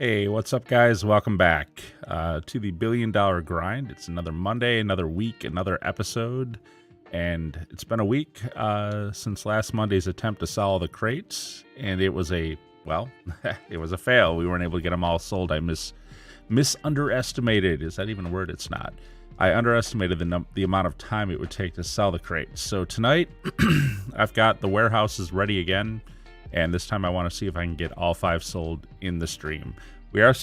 Hey, what's up, guys? Welcome back to the $1 Billion Grind. It's another Monday, another week, another episode, and it's been a week since last Monday's attempt to sell all the crates, and it was a fail. We weren't able to get them all sold. I underestimated. Is that even a word? It's not. I underestimated the amount of time it would take to sell the crates. So tonight, I've got the warehouses ready again. And this time I want to see if I can get all 5 sold in the stream. We are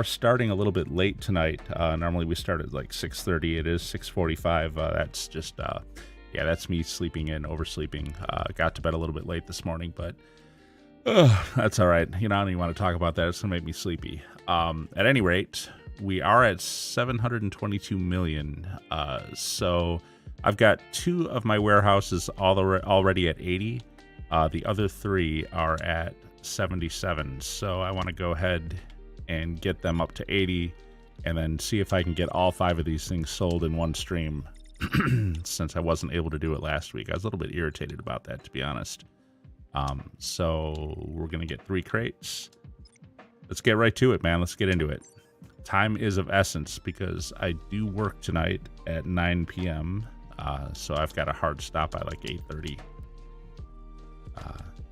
starting a little bit late tonight. Normally we start at like 6:30. It is 6:45. That's just, that's me sleeping in, oversleeping. Got to bed a little bit late this morning, but that's all right. You know, I don't even want to talk about that. It's going to make me sleepy. At any rate, we are at 722 million. So I've got 2 of my warehouses already at 80. The other 3 are at 77, so I want to go ahead and get them up to 80 and then see if I can get all 5 of these things sold in one stream since I wasn't able to do it last week. I was a little bit irritated about that, to be honest. So we're going to get 3 crates. Let's get right to it, man. Let's get into it. Time is of essence because I do work tonight at 9 p.m., so I've got a hard stop by like 8:30.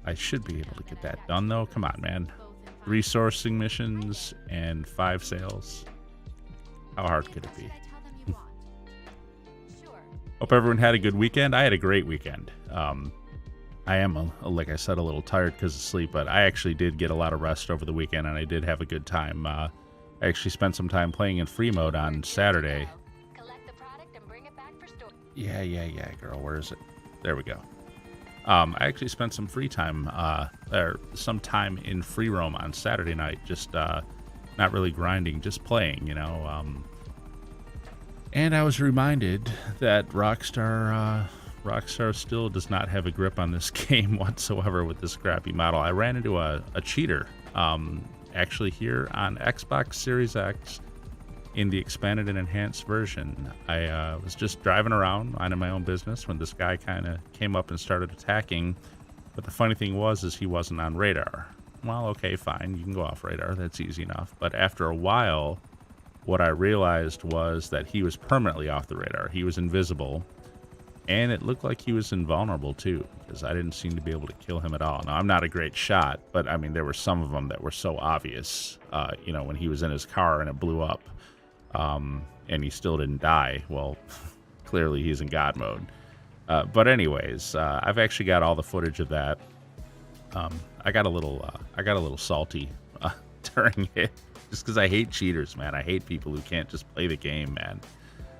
I should be able to get that done, though. Come on, man. 3 sourcing missions and 5 sales. How hard could it be? Hope everyone had a good weekend. I had a great weekend. I am, like I said, a little tired because of sleep, but I actually did get a lot of rest over the weekend, and I did have a good time. I actually spent some time playing in free mode on Saturday. Yeah, girl. Where is it? There we go. I actually spent some free time, or some time in free roam on Saturday night, just not really grinding, just playing, you know. And I was reminded that Rockstar still does not have a grip on this game whatsoever with this crappy model. I ran into a cheater, actually here on Xbox Series X. In the expanded and enhanced version, I was just driving around, minding my own business, when this guy kind of came up and started attacking. But the funny thing was he wasn't on radar. Well, okay, fine, you can go off radar. That's easy enough. But after a while, what I realized was that he was permanently off the radar. He was invisible, and it looked like he was invulnerable too, because I didn't seem to be able to kill him at all. Now, I'm not a great shot, but I mean, there were some of them that were so obvious. When he was in his car and it blew up. And he still didn't die. Well, clearly he's in God mode. But anyways, I've actually got all the footage of that. I got a little salty during it, just because I hate cheaters, man. I hate people who can't just play the game, man.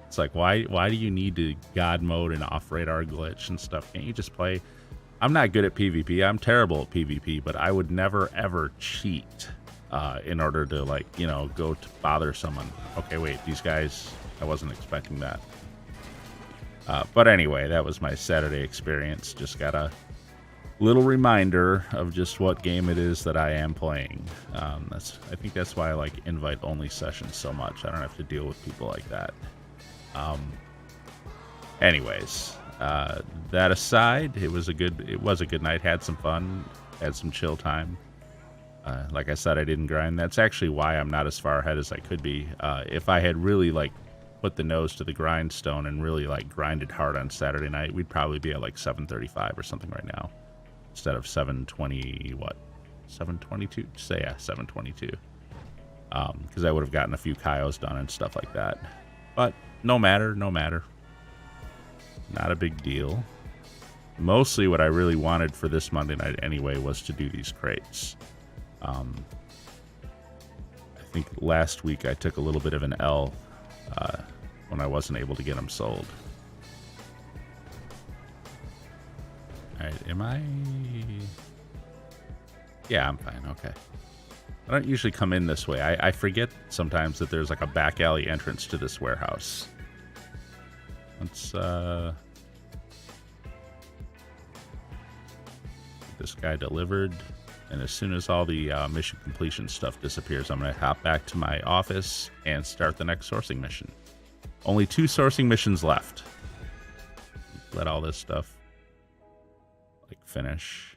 It's like, why do you need to God mode and off radar glitch and stuff? Can't you just play? I'm not good at PvP. I'm terrible at PvP, but I would never ever cheat. In order to, go to bother someone. Okay, wait, these guys, I wasn't expecting that. But anyway, that was my Saturday experience. Just got a little reminder of just what game it is that I am playing. I think that's why I like invite-only sessions so much. I don't have to deal with people like that. Anyways, that aside, it was a good night. Had some fun, had some chill time. Like I said, I didn't grind. That's actually why I'm not as far ahead as I could be. If I had really put the nose to the grindstone and really grinded hard on Saturday night, we'd probably be at 735 or something right now, instead of 720. What? 722? Say yeah, 722. Because I would have gotten a few Cayos done and stuff like that. But no matter. Not a big deal. Mostly what I really wanted for this Monday night anyway was to do these crates. I think last week I took a little bit of an L when I wasn't able to get them sold. All right, am I? Yeah, I'm fine. Okay. I don't usually come in this way. I forget sometimes that there's a back alley entrance to this warehouse. Let's this guy delivered. And as soon as all the mission completion stuff disappears, I'm going to hop back to my office and start the next sourcing mission. Only 2 sourcing missions left. Let all this stuff finish.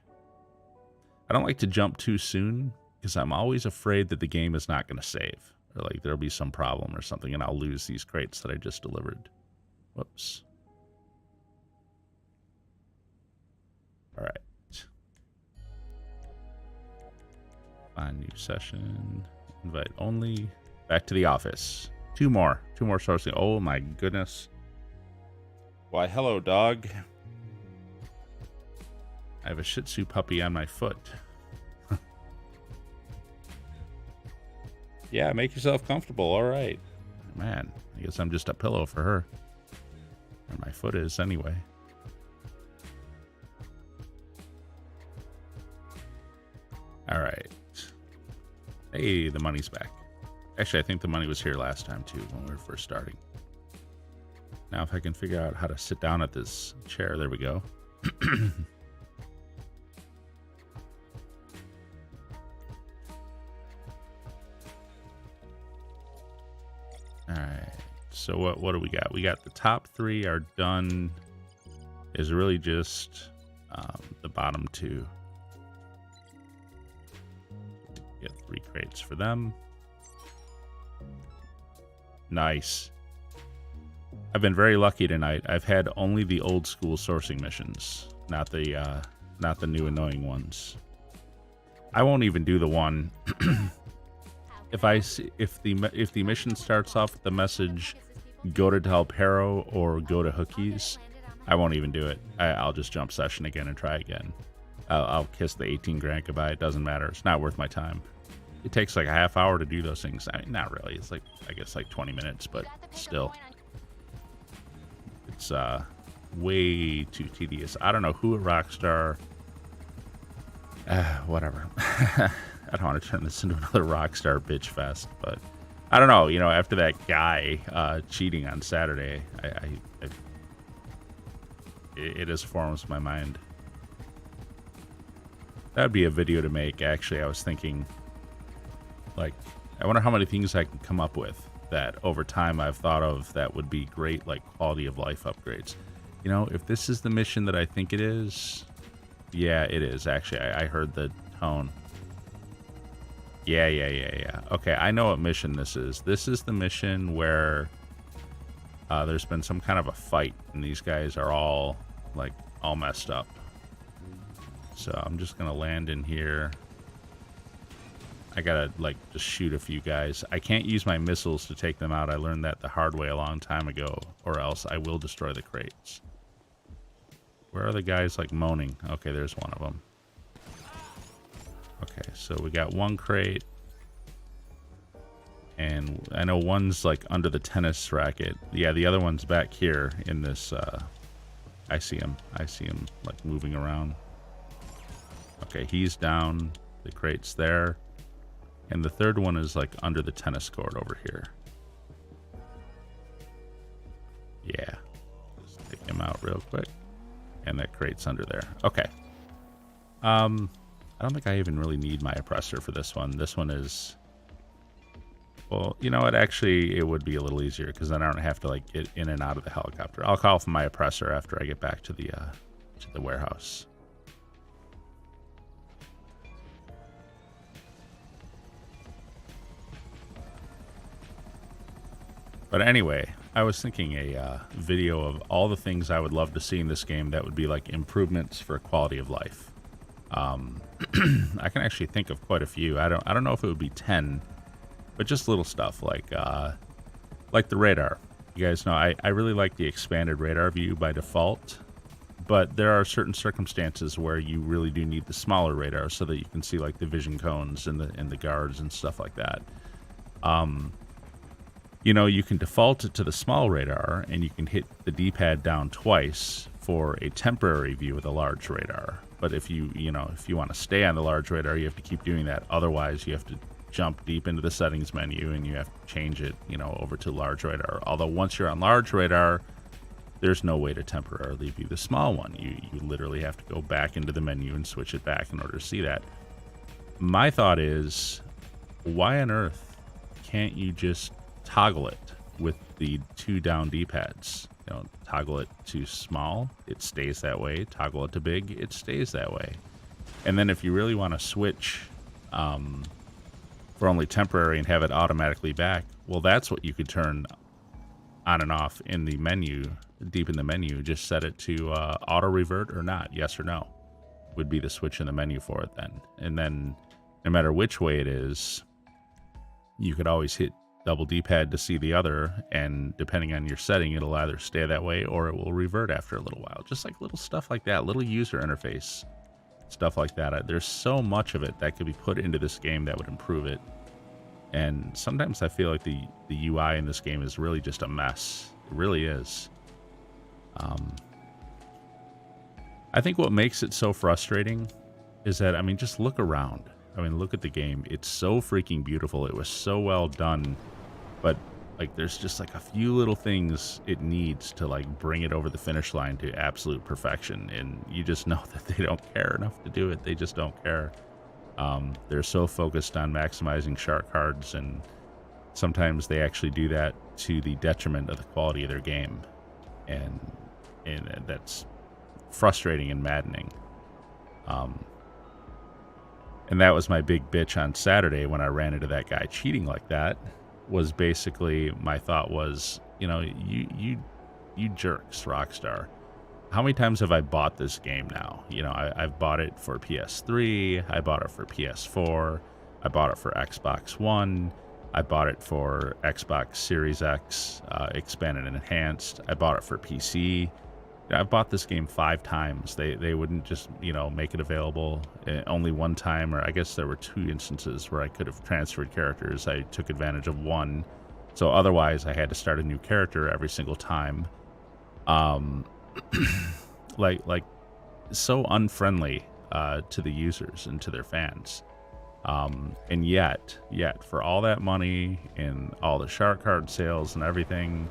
I don't like to jump too soon because I'm always afraid that the game is not going to save, or like there'll be some problem or something, and I'll lose these crates that I just delivered. Whoops. All right. Find new session. Invite only. Back to the office. Two more sourcing. Oh my goodness. Why, hello, dog. I have a Shih Tzu puppy on my foot. Yeah, make yourself comfortable. All right. Man, I guess I'm just a pillow for her. Or my foot is anyway. All right. Hey, the money's back. Actually, I think the money was here last time too when we were first starting. Now if I can figure out how to sit down at this chair, there we go. Alright, so what do we got? We got the top 3 are done. Is really just the bottom 2. Get 3 crates for them. Nice. I've been very lucky tonight. I've had only the old school sourcing missions, not the new annoying ones. I won't even do the one. If the mission starts off with the message, go to Del Perro or go to Hookies, I won't even do it. I'll just jump session again and try again. I'll kiss the 18 grand goodbye. It doesn't matter. It's not worth my time. It takes like a half hour to do those things. I mean, not really. It's like, I guess like 20 minutes, but still. It's way too tedious. I don't know who at Rockstar. Whatever. I don't want to turn this into another Rockstar bitch fest, but I don't know. You know, after that guy cheating on Saturday, it has formed my mind. That would be a video to make. Actually, I was thinking, like, I wonder how many things I can come up with that over time I've thought of that would be great, like quality of life upgrades. You know, if this is the mission that I think it is, yeah, it is. Actually, I heard the tone. Yeah. Okay, I know what mission this is. This is the mission where there's been some kind of a fight, and these guys are all messed up. So I'm just gonna land in here. I gotta just shoot a few guys. I can't use my missiles to take them out. I learned that the hard way a long time ago, or else I will destroy the crates. Where are the guys moaning? Okay, there's one of them. Okay, so we got one crate. And I know one's under the tennis racket. Yeah, the other one's back here in this. I see him. Moving around. Okay, he's down. The crate's there. And the third one is under the tennis court over here. Yeah. Just take him out real quick. And that crate's under there. Okay. I don't think I even really need my oppressor for this one. This one is... Well, you know what? Actually, it would be a little easier because then I don't have to get in and out of the helicopter. I'll call for my oppressor after I get back to the warehouse. But anyway, I was thinking a video of all the things I would love to see in this game that would be improvements for quality of life. I can actually think of quite a few. I don't know if it would be 10, but just little stuff like the radar. You guys know I really like the expanded radar view by default, but there are certain circumstances where you really do need the smaller radar so that you can see the vision cones and the guards and stuff like that. You know, you can default it to the small radar, and you can hit the D-pad down twice for a temporary view of the large radar. But if you want to stay on the large radar, you have to keep doing that. Otherwise, you have to jump deep into the settings menu, and you have to change it, over to large radar. Although once you're on large radar, there's no way to temporarily view the small one. You literally have to go back into the menu and switch it back in order to see that. My thought is, why on earth can't you just toggle it with the 2 down D-pads? Toggle it to small, it stays that way. Toggle it to big, it stays that way. And then if you really want to switch for only temporary and have it automatically back. Well, that's what you could turn on and off in the menu, deep in the menu. Just set it to auto revert or not, yes or no, would be the switch in the menu for it then. And then no matter which way it is, you could always hit double D-pad to see the other, and depending on your setting, it'll either stay that way or it will revert after a little while. Just like little stuff like that, little user interface stuff like that. There's so much of it that could be put into this game that would improve it. And sometimes I feel like the UI in this game is really just a mess. It really is. I think what makes it so frustrating is that, I mean, just look around. I mean, look at the game. It's so freaking beautiful. It was so well done. But, like, there's just, like, a few little things it needs to, like, bring it over the finish line to absolute perfection. And you just know that they don't care enough to do it. They just don't care. They're so focused on maximizing shark cards, and sometimes they actually do that to the detriment of the quality of their game. And that's frustrating and maddening. And that was my big bitch on Saturday when I ran into that guy cheating like that. Was basically, my thought was, you know, you jerks, Rockstar. How many times have I bought this game now? You know, I've bought it for PS3, I bought it for PS4, I bought it for Xbox One, I bought it for Xbox Series X, expanded and enhanced, I bought it for PC. I've bought this game 5 times. They wouldn't just, you know, make it available only one time, or I guess there were 2 instances where I could have transferred characters. I took advantage of one. So otherwise I had to start a new character every single time. like so unfriendly to the users and to their fans. And yet for all that money and all the shark card sales and everything,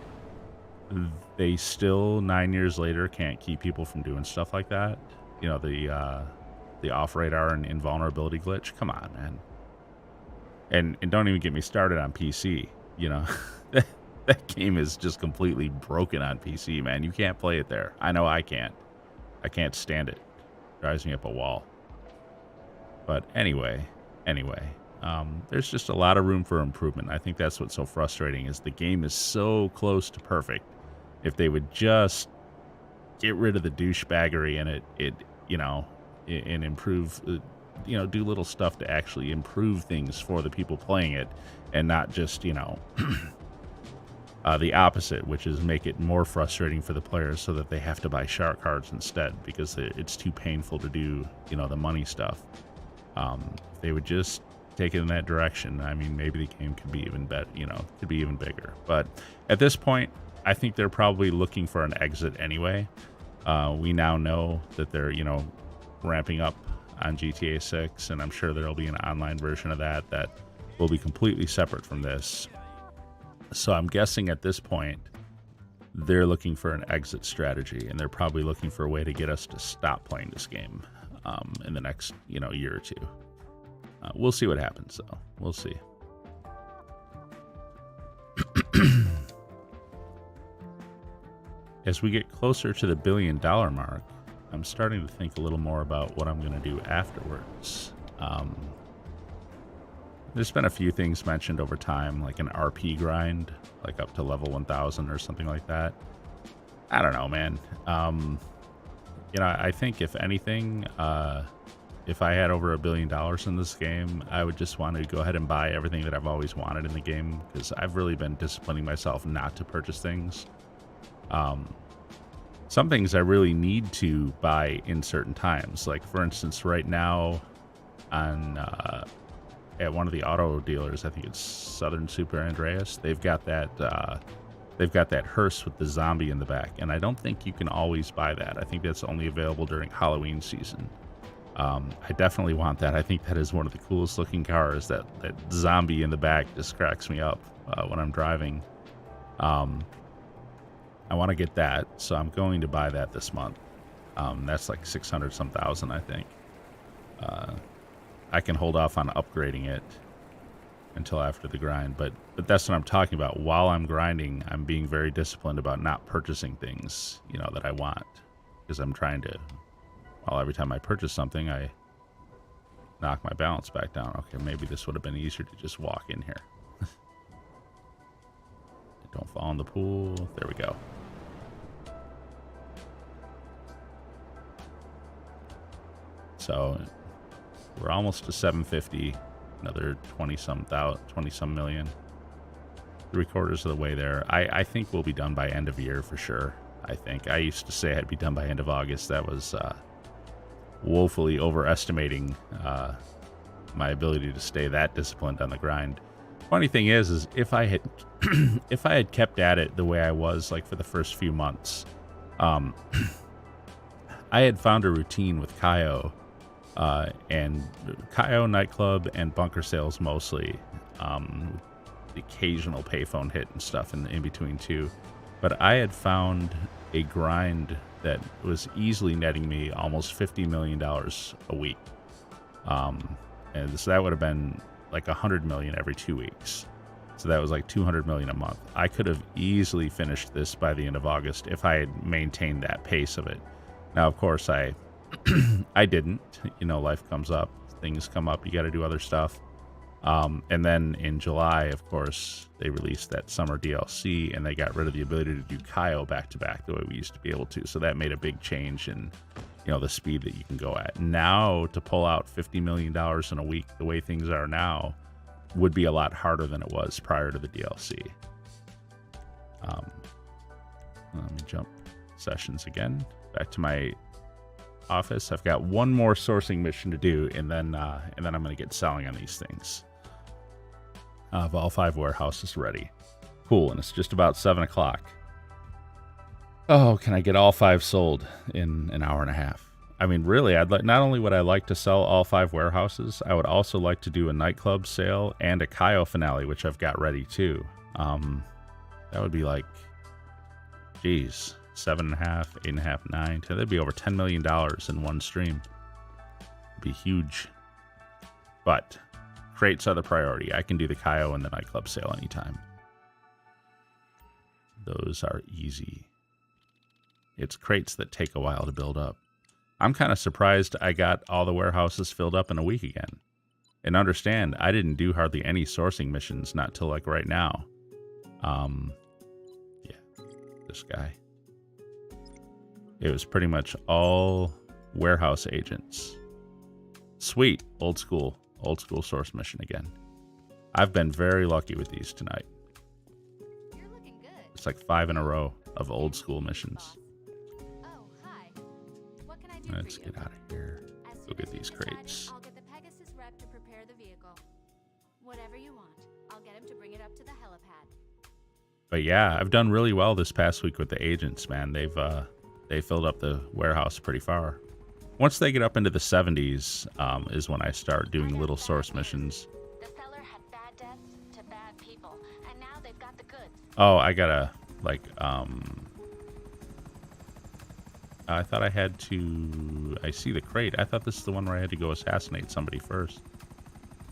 they still 9 years later can't keep people from doing stuff like that. You know, the off radar and invulnerability glitch. Come on, man. And don't even get me started on PC. You know, that game is just completely broken on PC, man. You can't play it there. I know I can't. I can't stand it. Drives me up a wall. But anyway, there's just a lot of room for improvement. I think that's what's so frustrating, is the game is so close to perfect. If they would just get rid of the douchebaggery in it, you know, and improve, you know, do little stuff to actually improve things for the people playing it, and not just, you know, the opposite, which is make it more frustrating for the players so that they have to buy shark cards instead because it's too painful to do, you know, the money stuff. If they would just take it in that direction, I mean, maybe the game could be even better, you know, could be even bigger. But at this point, I think they're probably looking for an exit anyway. We now know that they're, you know, ramping up on GTA 6, and I'm sure there'll be an online version of that will be completely separate from this. So I'm guessing at this point, they're looking for an exit strategy, and they're probably looking for a way to get us to stop playing this game in the next, you know, year or two. We'll see what happens, though. We'll see. As we get closer to the $1 billion mark, I'm starting to think a little more about what I'm going to do afterwards. There's been a few things mentioned over time, like an RP grind, like up to level 1000 or something like that. I don't know, man. You know, I think if anything, if I had over $1 billion in this game, I would just want to go ahead and buy everything that I've always wanted in the game, because I've really been disciplining myself not to purchase things. Some things I really need to buy in certain times. Like, for instance, right now on at one of the auto dealers, I think it's Southern Super Andreas, they've got that hearse with the zombie in the back, and I don't think you can always buy that. I think that's only available during Halloween season. I definitely want that. I think that is one of the coolest looking cars. That zombie in the back just cracks me up when I'm driving. I want to get that, so I'm going to buy that this month. That's like 600 some thousand, I think. I can hold off on upgrading it until after the grind, but that's what I'm talking about. While I'm grinding, I'm being very disciplined about not purchasing things, you know, that I want, because I'm trying to, well, every time I purchase something, I knock my balance back down. Okay, maybe this would have been easier to just walk in here. Don't fall in the pool. There we go. So we're almost to 750. Another 20 some million. 3/4 of the way there. I think we'll be done by end of year for sure. I think I used to say I'd be done by end of August. That was woefully overestimating my ability to stay that disciplined on the grind. Funny thing is if I had if I had kept at it the way I was like for the first few months, I had found a routine with Cayo and Cayo, Nightclub, and Bunker sales mostly. The occasional payphone hit and stuff in between too. But I had found a grind that was easily netting me almost $50 million a week. And so that would have been like $100 million every 2 weeks. So that was like $200 million a month. I could have easily finished this by the end of August if I had maintained that pace of it. Now, of course, I didn't. You know, life comes up, things come up, you got to do other stuff. And then in July, of course, they released that summer DLC, and they got rid of the ability to do Cayo back-to-back the way we used to be able to. So that made a big change in, you know, the speed that you can go at. Now, to pull out $50 million in a week, the way things are now, would be a lot harder than it was prior to the DLC. Let me jump sessions again. Back to my office. I've got one more sourcing mission to do, and then I'm going to get selling on these things. Of all 5 warehouses ready. Cool, and it's just about 7 o'clock. Oh, can I get all 5 sold in an hour and a half? I mean, really, I'd like, not only would I like to sell all 5 warehouses, I would also like to do a nightclub sale and a Cayo finale, which I've got ready too. That would be like, geez, 7.5, 8.5, 9, 10. That'd be over $10 million in one stream. It'd be huge. But crates are the priority. I can do the Cayo and the nightclub sale anytime. Those are easy. It's crates that take a while to build up. I'm kind of surprised I got all the warehouses filled up in a week again. And understand, I didn't do hardly any sourcing missions, not till like right now. Yeah, this guy. It was pretty much all warehouse agents. Sweet, old school source mission again. I've been very lucky with these tonight. You're looking good. It's like 5 in a row of old school missions. Oh, hi. What can I do Let's for you? get out of here. Go get these crates. I'll get the Pegasus rep to prepare the vehicle. Whatever you want. I'll get him to bring it up to the helipad. But yeah, I've done really well this past week with the agents, man. They filled up the warehouse pretty far. Once they get up into the 70s, is when I start doing little source missions. The seller had bad debts to bad people, and now they've got the goods. Oh, I gotta, like, I thought I had to, I see the crate. I thought this is the one where I had to go assassinate somebody first.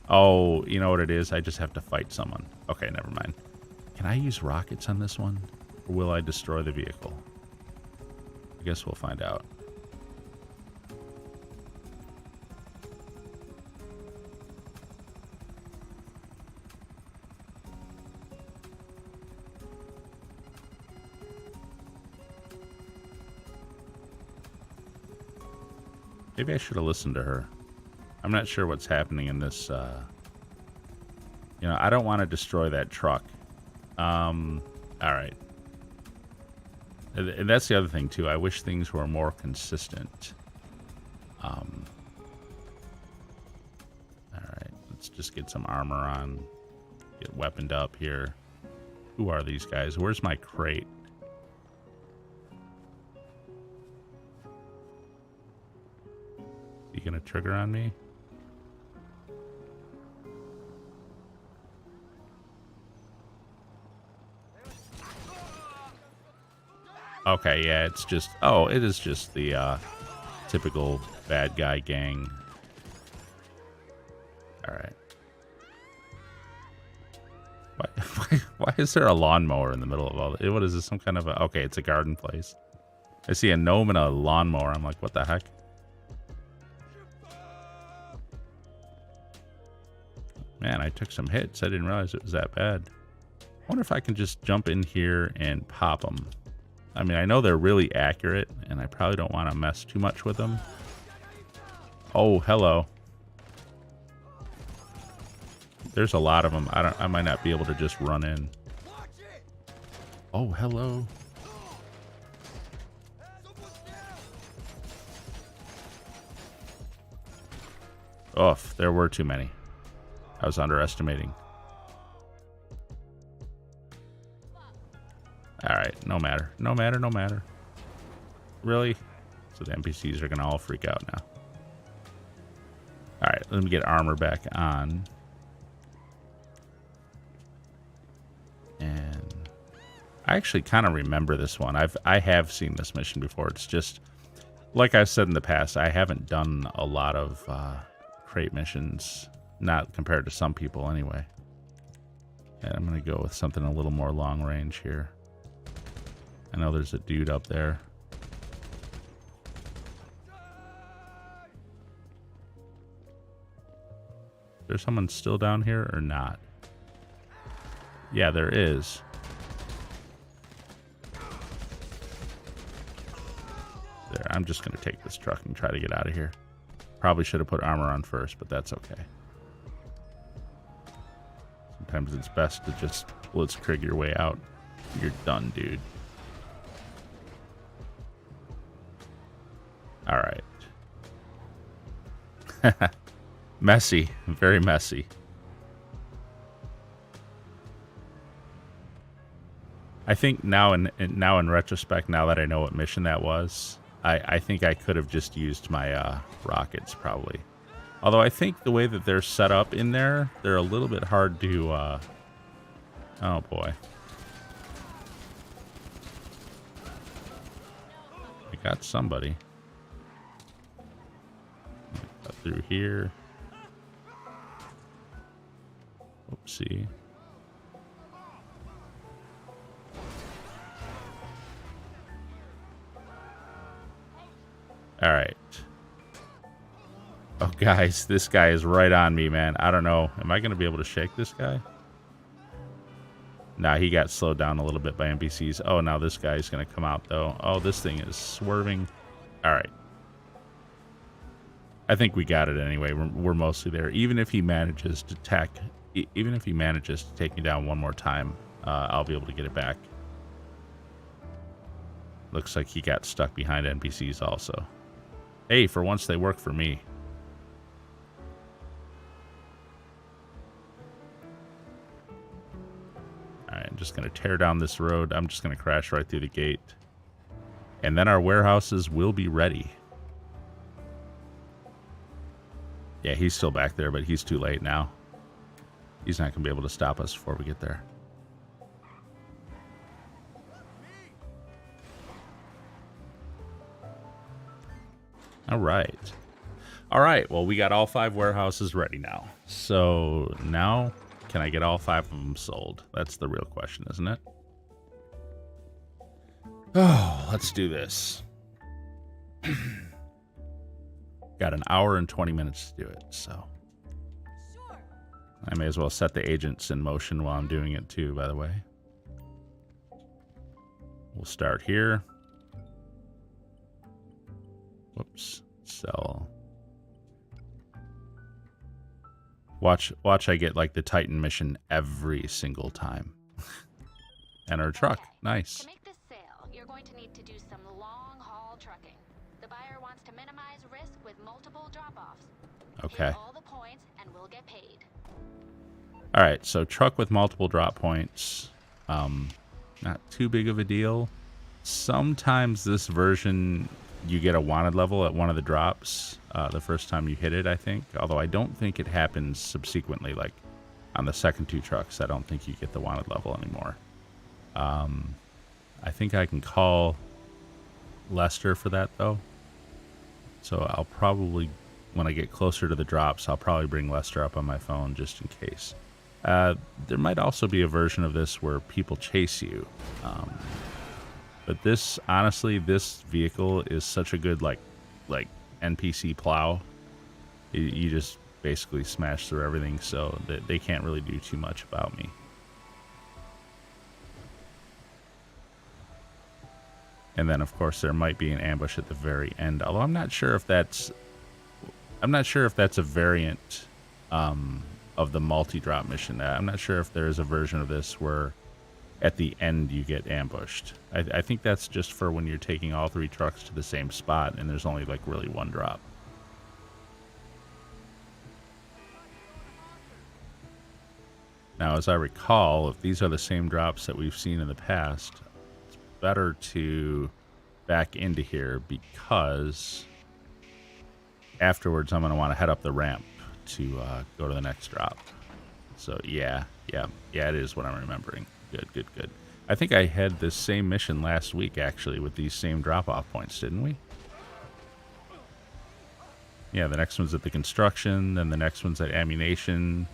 Oh, you know what it is? I just have to fight someone. Okay, never mind. Can I use rockets on this one? Or will I destroy the vehicle? I guess we'll find out. Maybe I should have listened to her. I'm not sure what's happening in this. You know, I don't want to destroy that truck. All right. And that's the other thing, too. I wish things were more consistent. All right. Let's just get some armor on. Get weaponed up here. Who are these guys? Where's my crate? You gonna trigger on me? Okay, yeah, it's just, oh, it is just the typical bad guy gang. All right. Why is there a lawnmower in the middle of all this? What is this, some kind of a, okay, it's a garden place. I see a gnome and a lawnmower. I'm like, what the heck? Man, I took some hits. I didn't realize it was that bad. I wonder if I can just jump in here and pop them. I mean, I know they're really accurate, and I probably don't want to mess too much with them. Oh, hello. There's a lot of them. I might not be able to just run in. Oh, hello. Oh, there were too many. I was underestimating. Alright, no matter. No matter, no matter. Really? So the NPCs are going to all freak out now. Alright, let me get armor back on. And I actually kind of remember this one. I have seen this mission before. It's just, like I've said in the past, I haven't done a lot of crate missions. Not compared to some people anyway. And I'm going to go with something a little more long range here. I know there's a dude up there. There's someone still down here or not? Yeah, there is. There, I'm just going to take this truck and try to get out of here. Probably should have put armor on first, but that's okay. Sometimes it's best to just blitzkrieg your way out. You're done, dude. All right. Messy. Very messy. I think now in retrospect, now that I know what mission that was, I think I could have just used my rockets probably. Although I think the way that they're set up in there, they're a little bit hard to... oh boy. I got somebody. Cut through here. Oopsie. All right. Oh, guys, this guy is right on me, man. I don't know. Am I going to be able to shake this guy? Nah, he got slowed down a little bit by NPCs. Oh, now this guy's going to come out, though. Oh, this thing is swerving. All right. I think we got it anyway. We're mostly there. Even if he manages to take me down one more time, I'll be able to get it back. Looks like he got stuck behind NPCs also. Hey, for once they work for me. Alright, I'm just going to tear down this road. I'm just going to crash right through the gate. And then our warehouses will be ready. Yeah, he's still back there, but he's too late now. He's not going to be able to stop us before we get there. All right. All right. Well, we got all 5 warehouses ready now. So now, can I get all 5 of them sold? That's the real question, isn't it? Oh, let's do this. Got an hour and 20 minutes to do it, so. Sure. I may as well set the agents in motion while I'm doing it too, by the way. We'll start here. Whoops. Sell. Watch I get like the Titan mission every single time. And our truck. Nice. To make this sale, you're going to need to do some long-haul trucking. The buyer wants to minimize risk with multiple drop-offs. Okay. Hit all the points and we'll get paid. All right, so truck with multiple drop points. Not too big of a deal. Sometimes this version, you get a wanted level at one of the drops the first time you hit it, I think. Although I don't think it happens subsequently, like on the second 2 trucks. I don't think you get the wanted level anymore. I think I can call Lester for that, though. So I'll probably, when I get closer to the drops, I'll probably bring Lester up on my phone just in case. There might also be a version of this where people chase you. But this, honestly, this vehicle is such a good, like NPC plow. You just basically smashed through everything, so they can't really do too much about me. And then, of course, there might be an ambush at the very end. Although I'm not sure if that's a variant of the multi-drop mission. I'm not sure if there is a version of this where at the end you get ambushed. I think that's just for when you're taking all 3 trucks to the same spot and there's only like really 1 drop. Now, as I recall, if these are the same drops that we've seen in the past, it's better to back into here because afterwards I'm going to want to head up the ramp to go to the next drop. So yeah, it is what I'm remembering. Good. I think I had this same mission last week, actually, with these same drop-off points, didn't we? Yeah, the next one's at the construction, then the next one's at ammunition,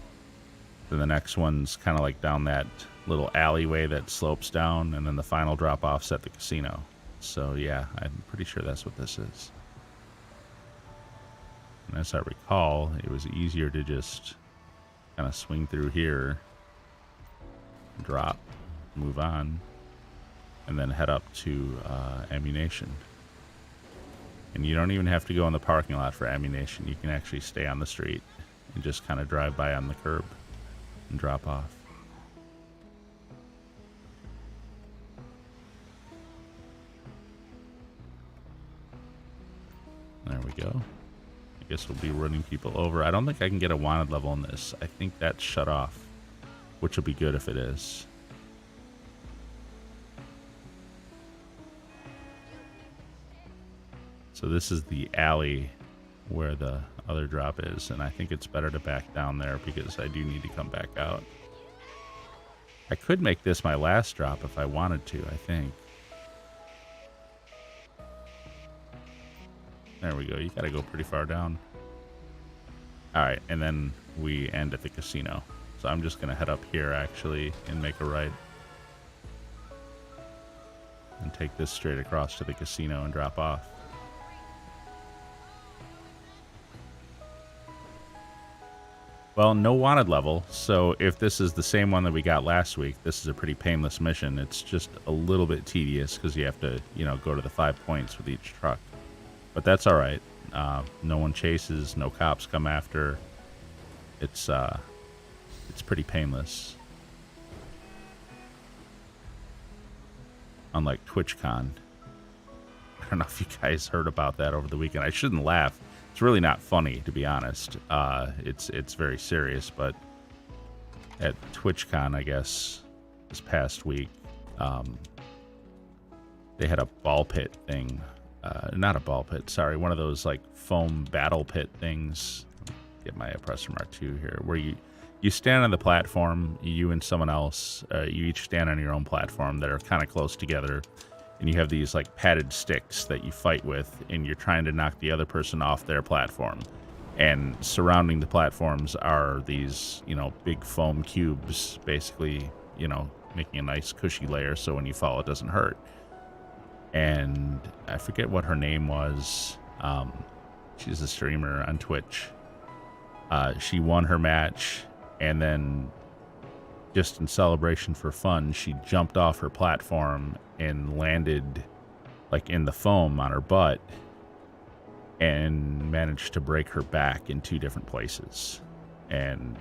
then the next one's kind of like down that little alleyway that slopes down, and then the final drop-off's at the casino. So yeah, I'm pretty sure that's what this is. And as I recall, it was easier to just kind of swing through here, drop, move on, and then head up to ammunition. And you don't even have to go in the parking lot for ammunition. You can actually stay on the street and just kind of drive by on the curb and drop off. There we go. I guess we'll be running people over. I don't think I can get a wanted level in this. I think that's shut off, which will be good if it is. So this is the alley where the other drop is, and I think it's better to back down there because I do need to come back out. I could make this my last drop if I wanted to, I think. There we go. You gotta go pretty far down. Alright, and then we end at the casino. So I'm just gonna head up here, actually, and make a right. And take this straight across to the casino and drop off. Well, no wanted level, so if this is the same one that we got last week, this is a pretty painless mission. It's just a little bit tedious because you have to, go to the 5 points with each truck. But that's all right. No one chases, no cops come after. It's pretty painless. Unlike TwitchCon. I don't know if you guys heard about that over the weekend. I shouldn't laugh. It's really not funny, to be honest. It's very serious, but at TwitchCon, I guess, this past week, they had a ball pit thing. Not a ball pit, sorry, one of those like foam battle pit things. Get my oppressor mark 2 here, where you stand on the platform, you and someone else, you each stand on your own platform that are kind of close together. And you have these like padded sticks that you fight with, and you're trying to knock the other person off their platform. And surrounding the platforms are these, big foam cubes, basically, making a nice cushy layer so when you fall it doesn't hurt. And I forget what her name was. She's a streamer on Twitch. She won her match, and then just in celebration for fun, she jumped off her platform and landed like in the foam on her butt and managed to break her back in 2 different places. And,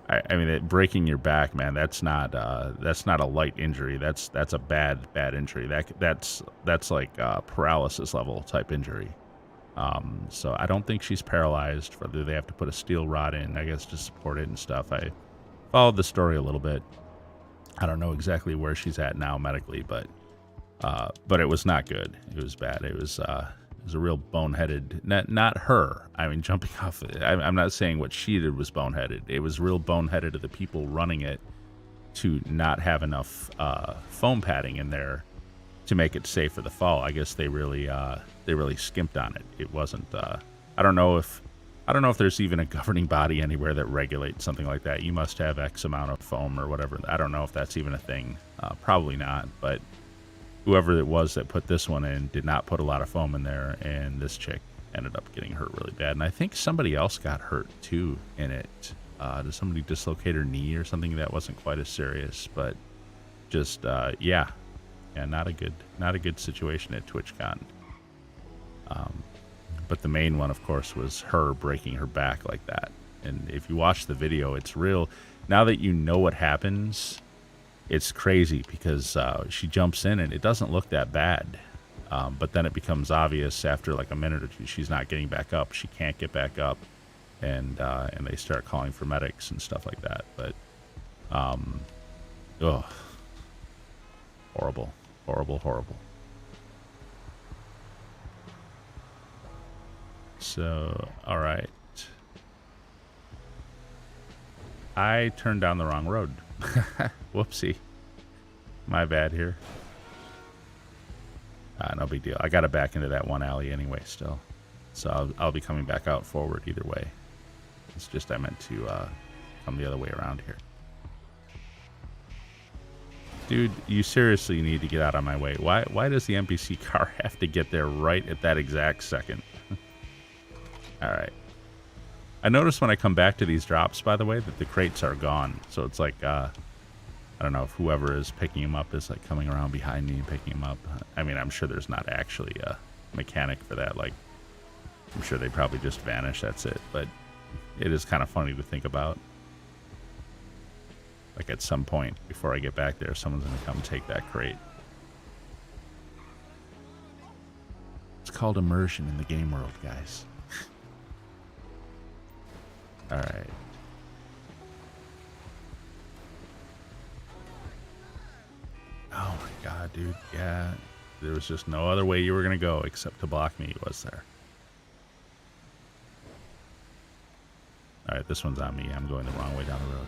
I mean, breaking your back, man, that's not a light injury. That's a bad injury. That's like paralysis level type injury. So I don't think she's paralyzed. Whether they have to put a steel rod in, I guess, to support it and stuff. I followed the story a little bit. I don't know exactly where she's at now medically, but it was not good. It was bad. It was a real boneheaded. Not her. I mean, jumping off. I'm not saying what she did was boneheaded. It was real boneheaded of the people running it to not have enough foam padding in there to make it safe for the fall. I guess they really skimped on it. It wasn't. I don't know if there's even a governing body anywhere that regulates something like that. You must have X amount of foam or whatever. I don't know if that's even a thing. Probably not. But whoever it was that put this one in did not put a lot of foam in there, and this chick ended up getting hurt really bad. And I think somebody else got hurt too in it. Did somebody dislocate her knee or something? That wasn't quite as serious, but just yeah, not a good situation at TwitchCon. But the main one, of course, was her breaking her back like that. And if you watch the video, it's real. Now that you know what happens, it's crazy because she jumps in and it doesn't look that bad. But then it becomes obvious after like a minute or two, she's not getting back up. She can't get back up. And they start calling for medics and stuff like that. But, horrible, horrible, horrible. So, all right. I turned down the wrong road. Whoopsie. My bad here. No big deal. I got to back into that one alley anyway still. So I'll be coming back out forward either way. It's just I meant to come the other way around here. Dude, you seriously need to get out of my way. Why does the NPC car have to get there right at that exact second? All right. I noticed when I come back to these drops, by the way, that the crates are gone. So it's like, I don't know if whoever is picking them up is like coming around behind me and picking them up. I mean, I'm sure there's not actually a mechanic for that. Like, I'm sure they probably just vanish. That's it. But it is kind of funny to think about. Like at some point before I get back there, someone's going to come take that crate. It's called immersion in the game world, guys. All right. Oh my god, dude. Yeah. There was just no other way you were going to go except to block me, was there? All right, this one's on me. I'm going the wrong way down the road.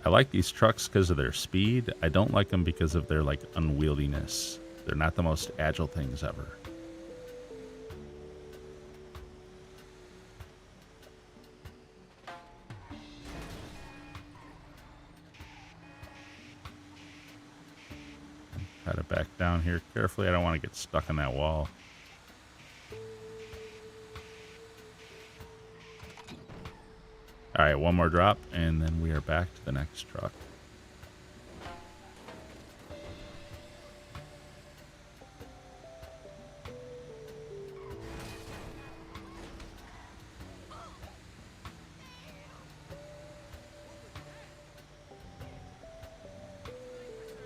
I like these trucks because of their speed. I don't like them because of their like unwieldiness. They're not the most agile things ever. Try to back down here carefully. I don't want to get stuck in that wall. All right, one more drop, and then we are back to the next truck.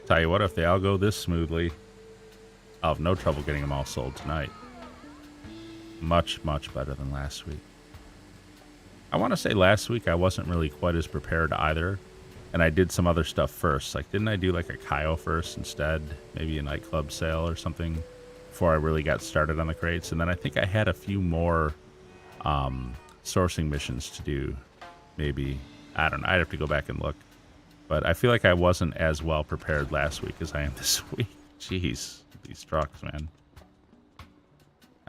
Tell you what, if they all go this smoothly, I'll have no trouble getting them all sold tonight. Much, much better than last week. I want to say last week I wasn't really quite as prepared either, and I did some other stuff first. Like, didn't I do like a Cayo first instead? Maybe a nightclub sale or something before I really got started on the crates. And then I think I had a few more sourcing missions to do. Maybe. I don't know. I'd have to go back and look. But I feel like I wasn't as well prepared last week as I am this week. Jeez, these trucks, man.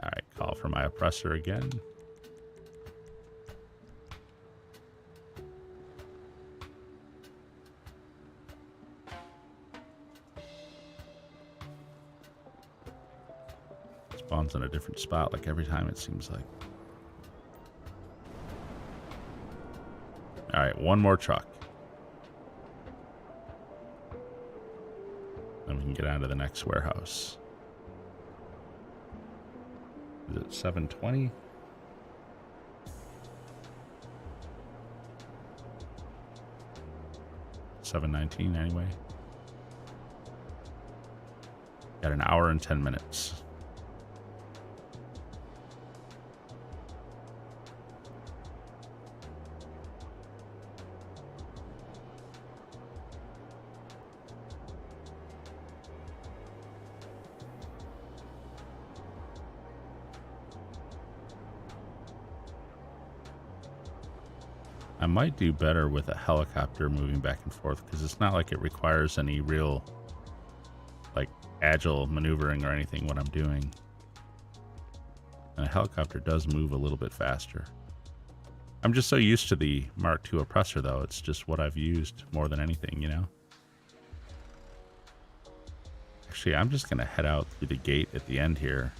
All right, call for my oppressor again. Spawns in a different spot like every time it seems like. All right, one more truck. Then we can get on to the next warehouse. Is it 720? $719 anyway. Got an hour and 10 minutes. I might do better with a helicopter moving back and forth because it's not like it requires any real like agile maneuvering or anything when I'm doing. And a helicopter does move a little bit faster. I'm just so used to the Mark II oppressor though. It's just what I've used more than anything, you know? Actually, I'm just going to head out through the gate at the end here.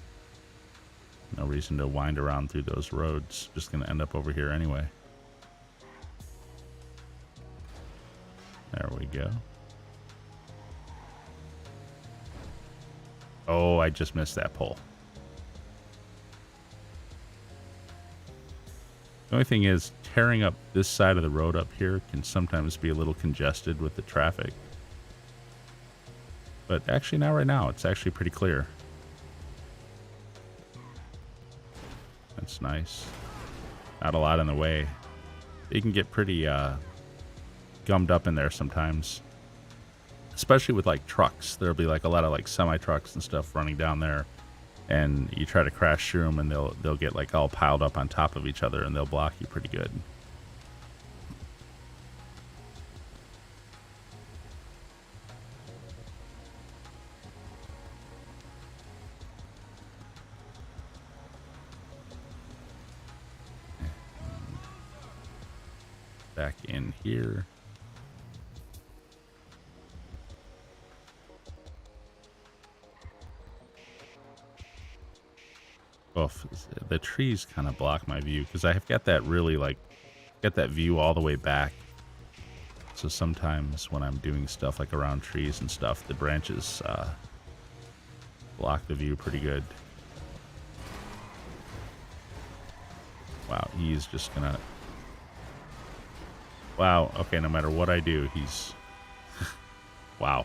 No reason to wind around through those roads. Just going to end up over here anyway. There we go. Oh, I just missed that pole. The only thing is, tearing up this side of the road up here can sometimes be a little congested with the traffic. But actually, not right now. It's actually pretty clear. That's nice. Not a lot in the way. It can get pretty gummed up in there sometimes. Especially with like trucks. There'll be like a lot of like semi-trucks and stuff running down there. And you try to crash through them and they'll get like all piled up on top of each other and they'll block you pretty good. Back in here. Oh, the trees kind of block my view because I have got that really like, got that view all the way back. So sometimes when I'm doing stuff like around trees and stuff, the branches block the view pretty good. Wow, he's just gonna... Wow, okay, no matter what I do, he's... Wow.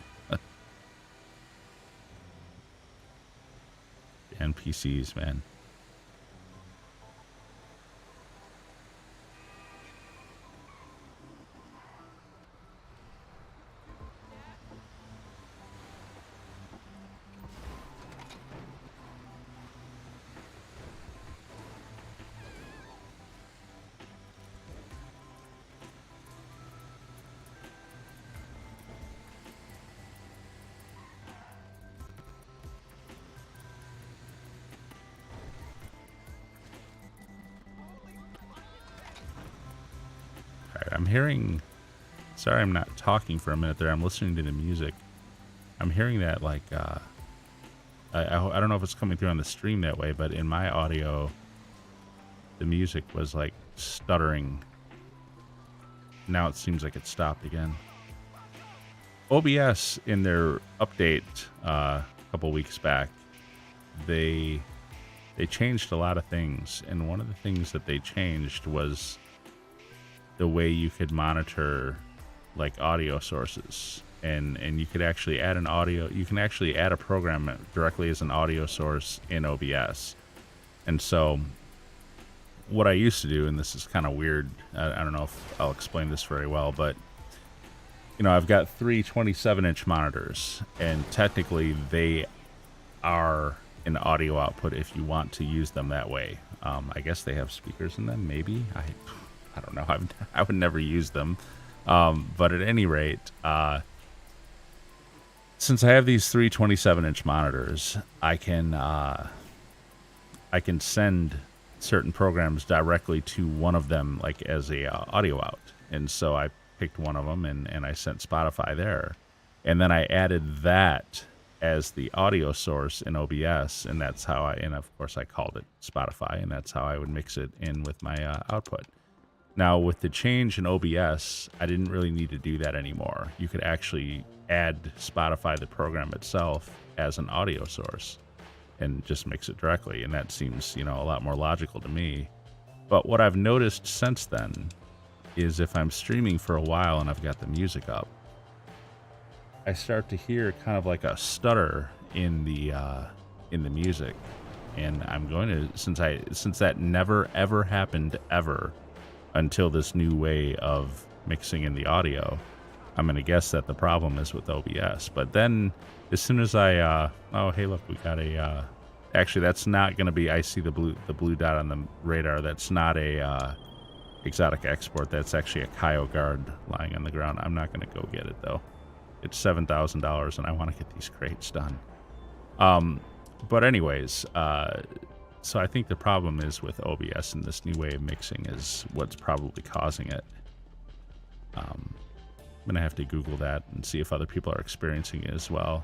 NPCs, man. I'm hearing... Sorry I'm not talking for a minute there. I'm listening to the music. I'm hearing that, like, I don't know if it's coming through on the stream that way, but in my audio, the music was, like, stuttering. Now it seems like it stopped again. OBS, in their update a couple weeks back, they changed a lot of things. And one of the things that they changed was the way you could monitor like audio sources, and you could actually add an audio, you can actually add a program directly as an audio source in OBS. And so what I used to do, and this is kind of weird, I don't know if I'll explain this very well, but you know, I've got three 27-inch monitors, and technically they are an audio output if you want to use them that way. I guess they have speakers in them, maybe. I don't know. I would never use them. But at any rate, since I have these three 27-inch monitors, I can send certain programs directly to one of them, like as a audio out. And so I picked one of them and I sent Spotify there. And then I added that as the audio source in OBS, and that's how and of course I called it Spotify, and that's how I would mix it in with my output. Now, with the change in OBS, I didn't really need to do that anymore. You could actually add Spotify, the program itself, as an audio source and just mix it directly. And that seems, you know, a lot more logical to me. But what I've noticed since then is if I'm streaming for a while and I've got the music up, I start to hear kind of like a stutter in the music. And I'm going to, since that never ever happened ever until this new way of mixing in the audio, I'm going to guess that the problem is with OBS. But then as soon as I, oh, hey, look, we got a, actually, that's not going to be, I see the blue dot on the radar. That's not a exotic export. That's actually a Cayo guard lying on the ground. I'm not going to go get it, though. It's $7,000, and I want to get these crates done. But anyways, so I think the problem is with OBS and this new way of mixing is what's probably causing it. I'm going to have to Google that and see if other people are experiencing it as well.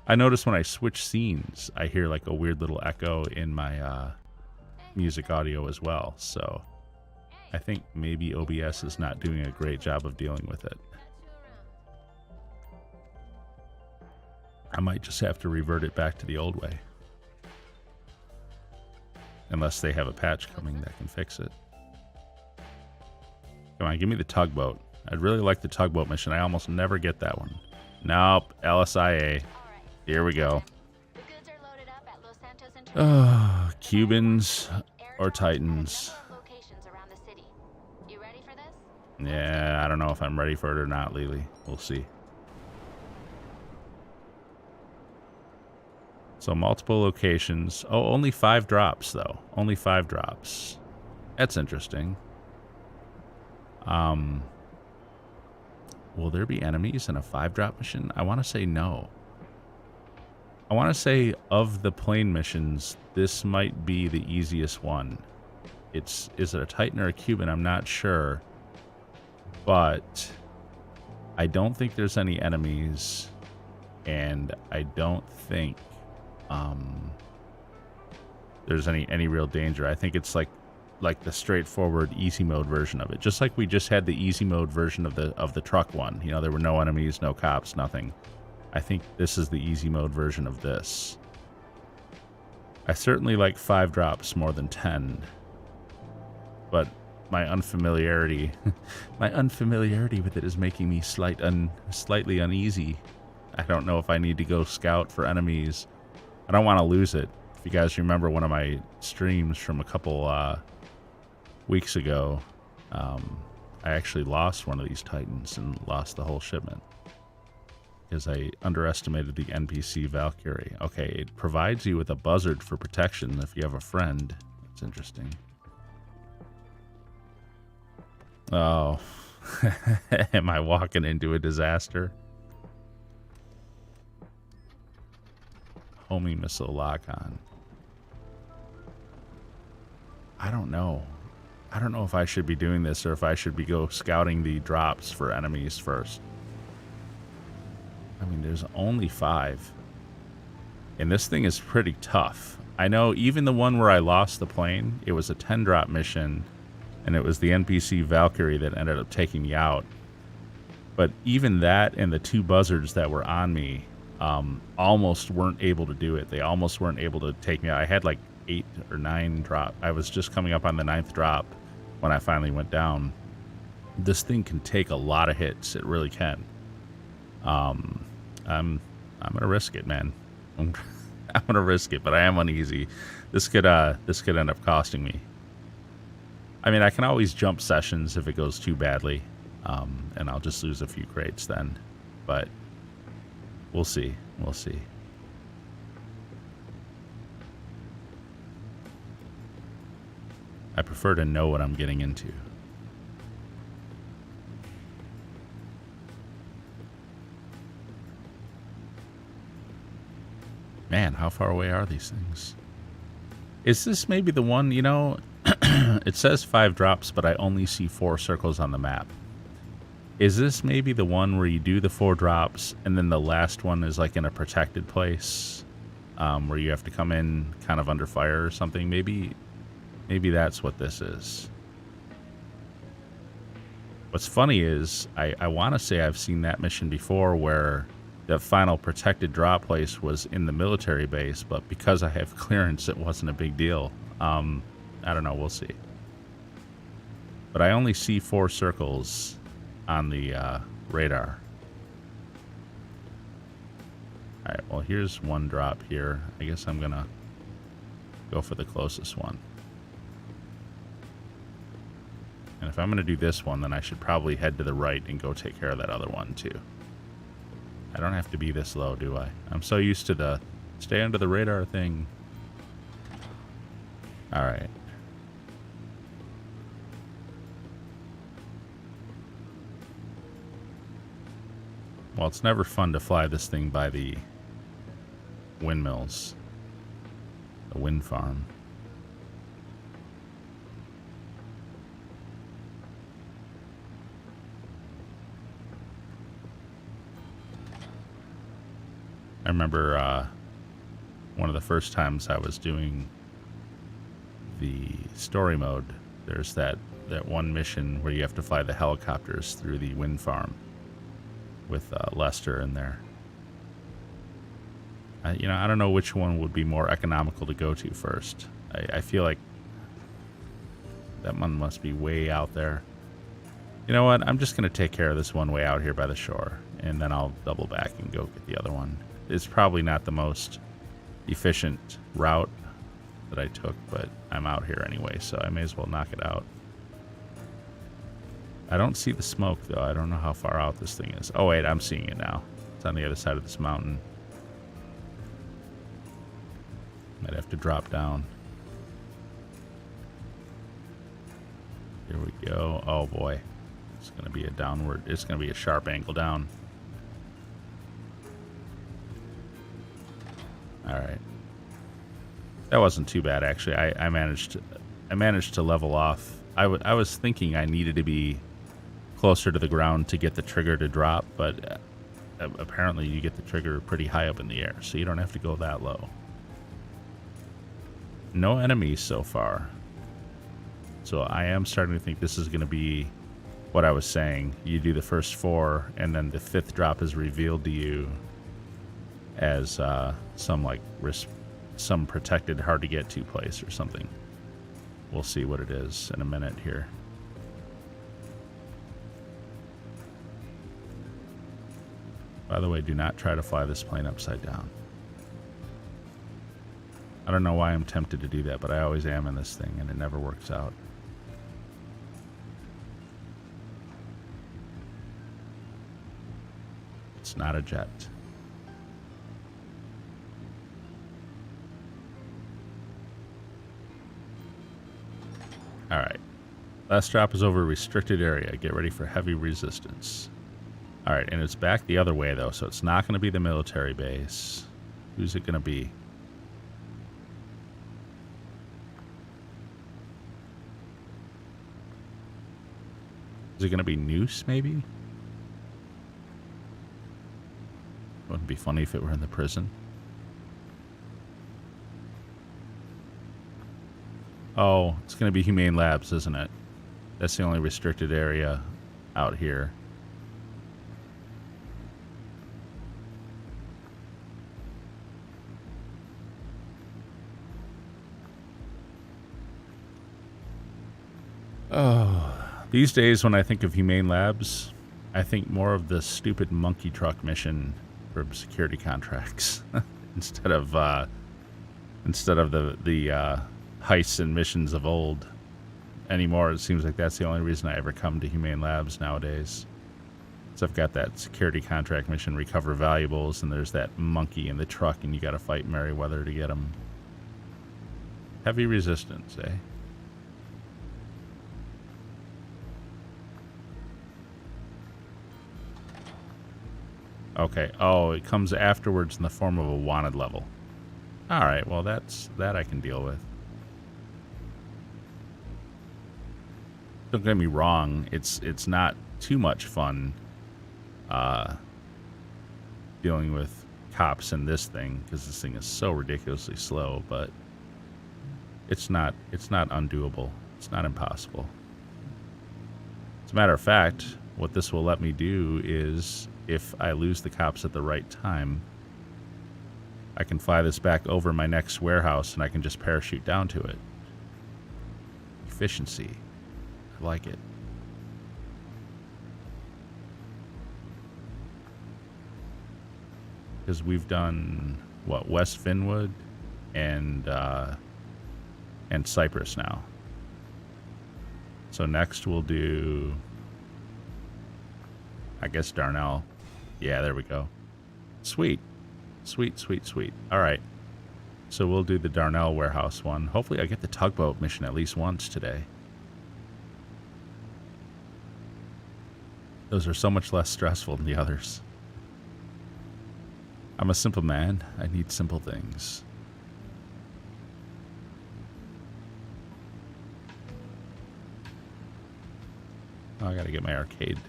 I notice when I switch scenes, I hear like a weird little echo in my music audio as well. So I think maybe OBS is not doing a great job of dealing with it. I might just have to revert it back to the old way. Unless they have a patch coming that can fix it. Come on, give me the tugboat. I'd really like the tugboat mission. I almost never get that one. Nope, LSIA. Here we go. Oh, Cubans or Titans. Yeah, I don't know if I'm ready for it or not, Lily. We'll see. So multiple locations. Oh, only 5 drops, though. Only 5 drops. That's interesting. Will there be enemies in a 5-drop mission? I want to say no. I want to say of the plane missions, this might be the easiest one. Is it a Titan or a Cuban? I'm not sure. But I don't think there's any enemies. And I don't think there's any real danger. I think it's like the straightforward easy mode version of it. Just like we just had the easy mode version of the truck one. You know, there were no enemies, no cops, nothing. I think this is the easy mode version of this. I certainly like 5 drops more than 10. But my unfamiliarity with it is making me slightly uneasy. I don't know if I need to go scout for enemies. I don't want to lose it. If you guys remember one of my streams from a couple weeks ago, I actually lost one of these Titans and lost the whole shipment because I underestimated the NPC Valkyrie. Okay, it provides you with a buzzard for protection if you have a friend. That's interesting. Oh, am I walking into a disaster? Homing missile lock-on. I don't know. I don't know if I should be doing this or if I should be scouting the drops for enemies first. I mean, there's only 5. And this thing is pretty tough. I know even the one where I lost the plane, it was a 10-drop mission, and it was the NPC Valkyrie that ended up taking me out. But even that and the 2 buzzards that were on me almost weren't able to do it. They almost weren't able to take me out. I had like 8 or 9 drop. I was just coming up on the 9th drop when I finally went down. This thing can take a lot of hits. It really can. I'm gonna risk it, man. I'm gonna risk it, but I am uneasy. This could end up costing me. I mean, I can always jump sessions if it goes too badly, and I'll just lose a few crates then. But we'll see. We'll see. I prefer to know what I'm getting into. Man, how far away are these things? Is this maybe the one, you know, it says 5 drops, but I only see 4 circles on the map. Is this maybe the one where you do the 4 drops and then the last one is like in a protected place where you have to come in kind of under fire or something? Maybe that's what this is. What's funny is I want to say I've seen that mission before where the final protected drop place was in the military base, but because I have clearance, it wasn't a big deal. I don't know. We'll see. But I only see 4 circles on the radar. All right, well, here's 1 drop here. I guess I'm gonna go for the closest one. And if I'm gonna do this one, then I should probably head to the right and go take care of that other one too. I don't have to be this low, do I? I'm so used to the stay under the radar thing. All right. Well, it's never fun to fly this thing by the windmills, the wind farm. I remember one of the first times I was doing the story mode, there's that one mission where you have to fly the helicopters through the wind farm with Lester in there. I don't know which one would be more economical to go to first. I feel like that one must be way out there. You know what? I'm just going to take care of this one way out here by the shore, and then I'll double back and go get the other one. It's probably not the most efficient route that I took, but I'm out here anyway, so I may as well knock it out. I don't see the smoke, though. I don't know how far out this thing is. Oh, wait, I'm seeing it now. It's on the other side of this mountain. Might have to drop down. Here we go. Oh, boy. It's going to be a downward. It's going to be a sharp angle down. All right. That wasn't too bad, actually. I managed to level off. I was thinking I needed to be closer to the ground to get the trigger to drop, but apparently you get the trigger pretty high up in the air, so you don't have to go that low. No enemies so far. So I am starting to think this is going to be what I was saying. You do the first 4, and then the 5th drop is revealed to you as some protected, hard to get to place or something. We'll see what it is in a minute here. By the way, do not try to fly this plane upside down. I don't know why I'm tempted to do that, but I always am in this thing, and it never works out. It's not a jet. Alright. Last drop is over restricted area. Get ready for heavy resistance. Alright, and it's back the other way, though, so it's not going to be the military base. Who's it going to be? Is it going to be Noose, maybe? Wouldn't it be funny if it were in the prison? Oh, it's going to be Humane Labs, isn't it? That's the only restricted area out here. Oh, these days when I think of Humane Labs, I think more of the stupid monkey truck mission for security contracts instead of the heists and missions of old. Anymore, it seems like that's the only reason I ever come to Humane Labs nowadays. So I've got that security contract mission, recover valuables, and there's that monkey in the truck, and you got to fight Merryweather to get him. Heavy resistance, eh? Okay. Oh, it comes afterwards in the form of a wanted level. All right. Well, that I can deal with. Don't get me wrong. It's not too much fun dealing with cops in this thing because this thing is so ridiculously slow. But it's not undoable. It's not impossible. As a matter of fact, what this will let me do is, if I lose the cops at the right time, I can fly this back over my next warehouse and I can just parachute down to it. Efficiency. I like it. Because we've done, what, West Finwood and Cypress now. So next we'll do, I guess, Darnell. Yeah, there we go. Sweet. Sweet, sweet, sweet. All right. So we'll do the Darnell warehouse one. Hopefully I get the tugboat mission at least once today. Those are so much less stressful than the others. I'm a simple man. I need simple things. Oh, I gotta get my arcade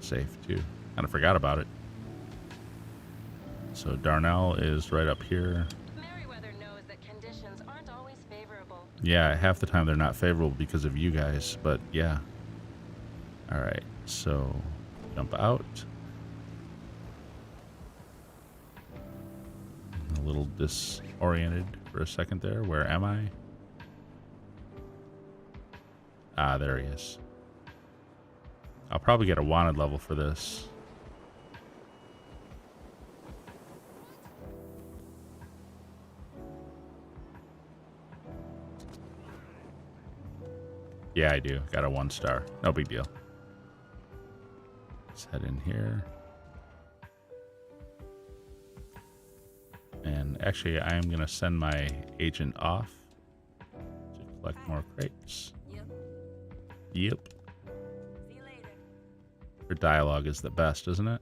safe too. Kind of forgot about it. So Darnell is right up here. Merriweather knows that conditions aren't always favorable. Yeah, half the time they're not favorable because of you guys, but yeah. All right, so jump out. A little disoriented for a second there. Where am I? Ah, there he is. I'll probably get a wanted level for this. Yeah, I do. Got a 1 star. No big deal. Let's head in here. And actually, I am going to send my agent off to collect more crates. Yep. See you later. Her dialogue is the best, isn't it?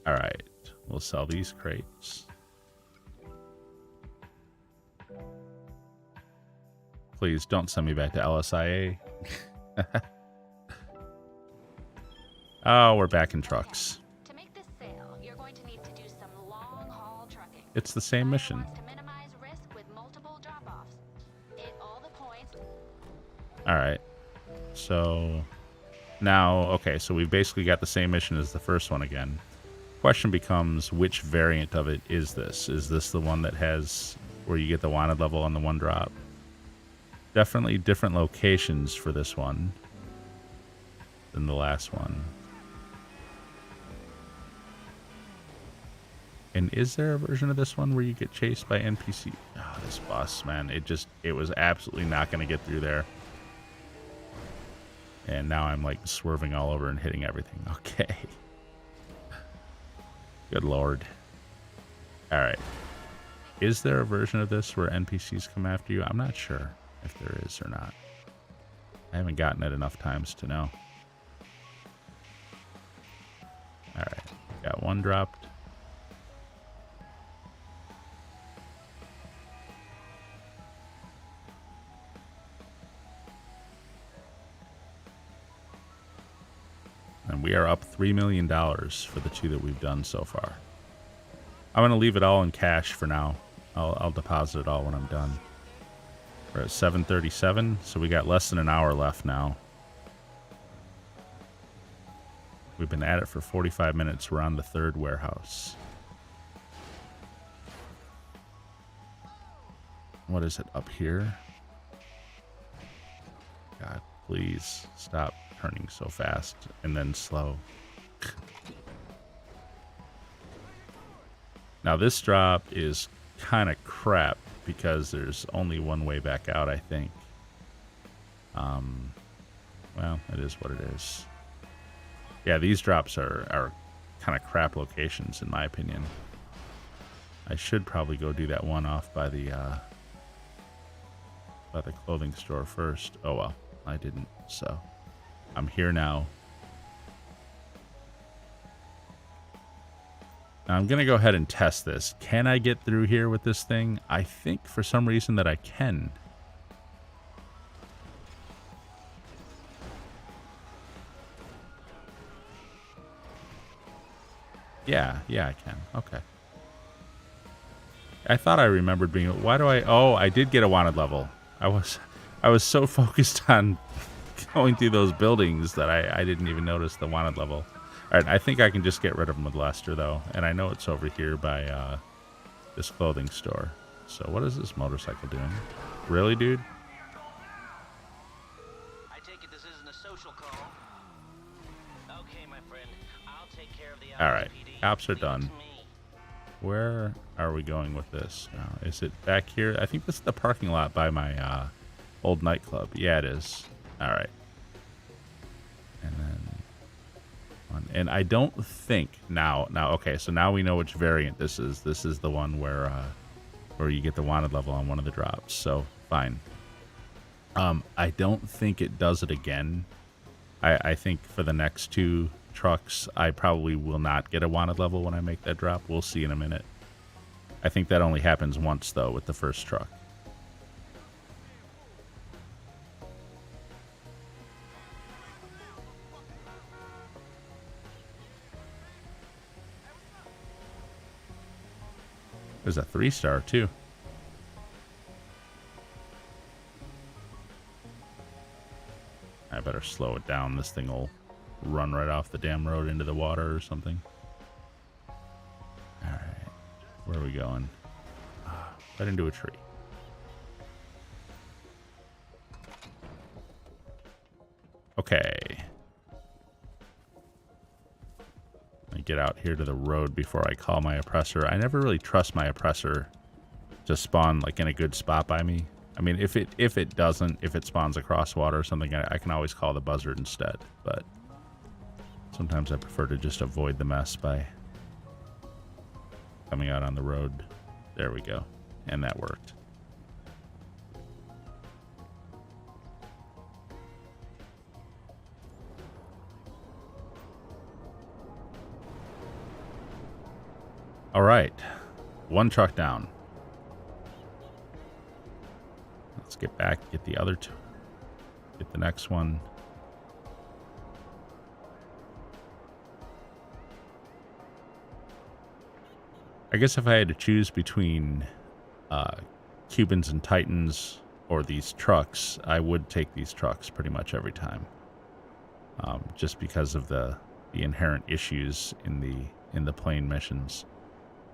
All right. We'll sell these crates. Please don't send me back to LSIA. Oh, we're back in trucks. To make this sale, you're going to need to do some long-haul trucking. It's the same mission. Wants to minimize risk with multiple drop-offs. Hit all the points. All right. So now, okay, so we've basically got the same mission as the first one again. Question becomes, which variant of it is this? Is this the one that has where you get the wanted level on the 1 drop? Definitely different locations for this one than the last one. And is there a version of this one where you get chased by NPC? Oh, this bus, man. It was absolutely not going to get through there. And now I'm like swerving all over and hitting everything. Okay. Good Lord. All right. Is there a version of this where NPCs come after you? I'm not sure if there is or not. I haven't gotten it enough times to know. All right. Got 1 dropped. And we are up $3 million for the 2 that we've done so far. I'm going to leave it all in cash for now. I'll deposit it all when I'm done. We're at 7:37, so we got less than an hour left now. We've been at it for 45 minutes. We're on the 3rd warehouse. What is it up here? God, please stop turning so fast and then slow. Now this drop is kind of crap because there's only one way back out, I think. Well, it is what it is. Yeah, these drops are kind of crap locations in my opinion. I should probably go do that one off by the clothing store first. Oh well, I didn't, so I'm here now. Now I'm going to go ahead and test this. Can I get through here with this thing? I think for some reason that I can. Yeah, I can. Okay. I thought I remembered being... Why do I... Oh, I did get a wanted level. I was so focused on going through those buildings that I didn't even notice the wanted level. All right, I think I can just get rid of them with Lester, though. And I know it's over here by this clothing store. So what is this motorcycle doing? Really, dude? I take it this isn't a social call. Okay, my friend. I'll take care of the All right, LAPD. cops are Leave it done. to me. Where are we going with this? Is it back here? I think this is the parking lot by my old nightclub. Yeah, it is. All right. And then... And I don't think now, okay, so now we know which variant this is. This is the one where you get the wanted level on one of the drops. So fine. I don't think it does it again. I think for the next 2 trucks, I probably will not get a wanted level when I make that drop. We'll see in a minute. I think that only happens once though with the first truck. There's a 3-star too. I better slow it down. This thing will run right off the damn road into the water or something. Alright. Where are we going? Right into a tree. Okay. Let me get out here to the road before I call my oppressor. I never really trust my oppressor to spawn like in a good spot by me. I mean, if it spawns across water or something, I can always call the buzzard instead. But sometimes I prefer to just avoid the mess by coming out on the road. There we go. And that worked. All right. One truck down. Let's get back, get the other two. Get the next one. I guess if I had to choose between Cubans and Titans or these trucks, I would take these trucks pretty much every time. Just because of the inherent issues in the plane missions.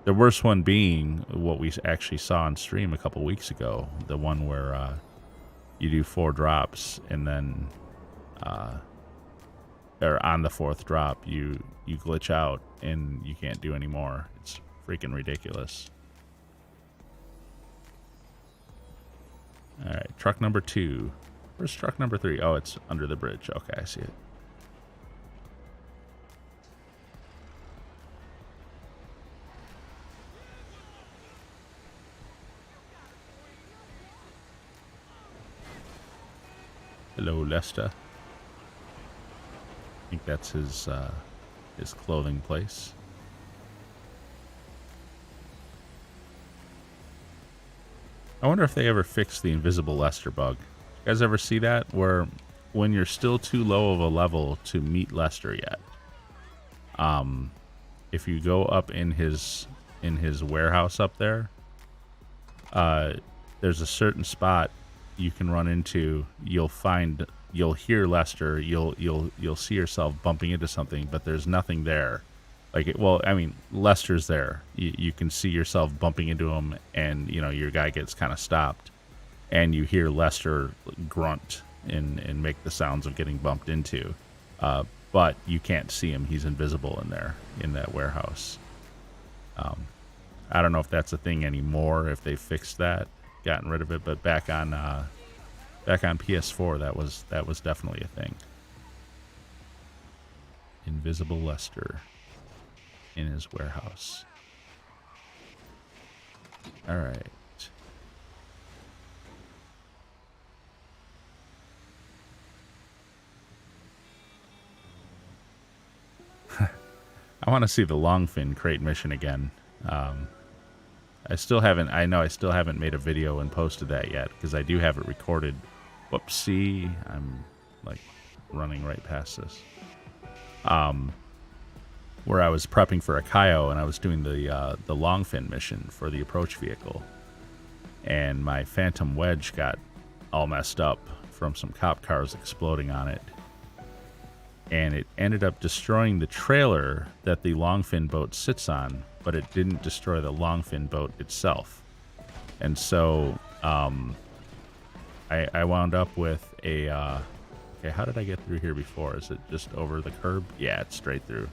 The worst one being what we actually saw on stream a couple weeks ago. The one where you do 4 drops and then or on the 4th drop you glitch out and you can't do any more. It's freaking ridiculous. Alright, truck number 2. Where's truck number 3? Oh, it's under the bridge. Okay, I see it. Hello, Lester. I think that's his clothing place. I wonder if they ever fixed the invisible Lester bug. You guys ever see that? Where when you're still too low of a level to meet Lester yet, if you go up in his warehouse up there, there's a certain spot you can run into. You'll hear Lester. You'll see yourself bumping into something, but there's nothing there. Lester's there. You can see yourself bumping into him, and your guy gets kind of stopped, and you hear Lester grunt and make the sounds of getting bumped into, but you can't see him. He's invisible in there in that warehouse. I don't know if that's a thing anymore, if they fixed that, gotten rid of it, but back on PS4 that was definitely a thing. Invisible Lester in his warehouse. All right. I want to see the Longfin crate mission again. I still haven't made a video and posted that yet because I do have it recorded. Whoopsie, I'm like running right past this. Where I was prepping for a Cayo and I was doing the Longfin mission for the approach vehicle, and my Phantom Wedge got all messed up from some cop cars exploding on it, and it ended up destroying the trailer that the Longfin boat sits on, but it didn't destroy the Longfin boat itself. And so I wound up with a okay, how did I get through here before? Is it just over the curb? Yeah, it's straight through.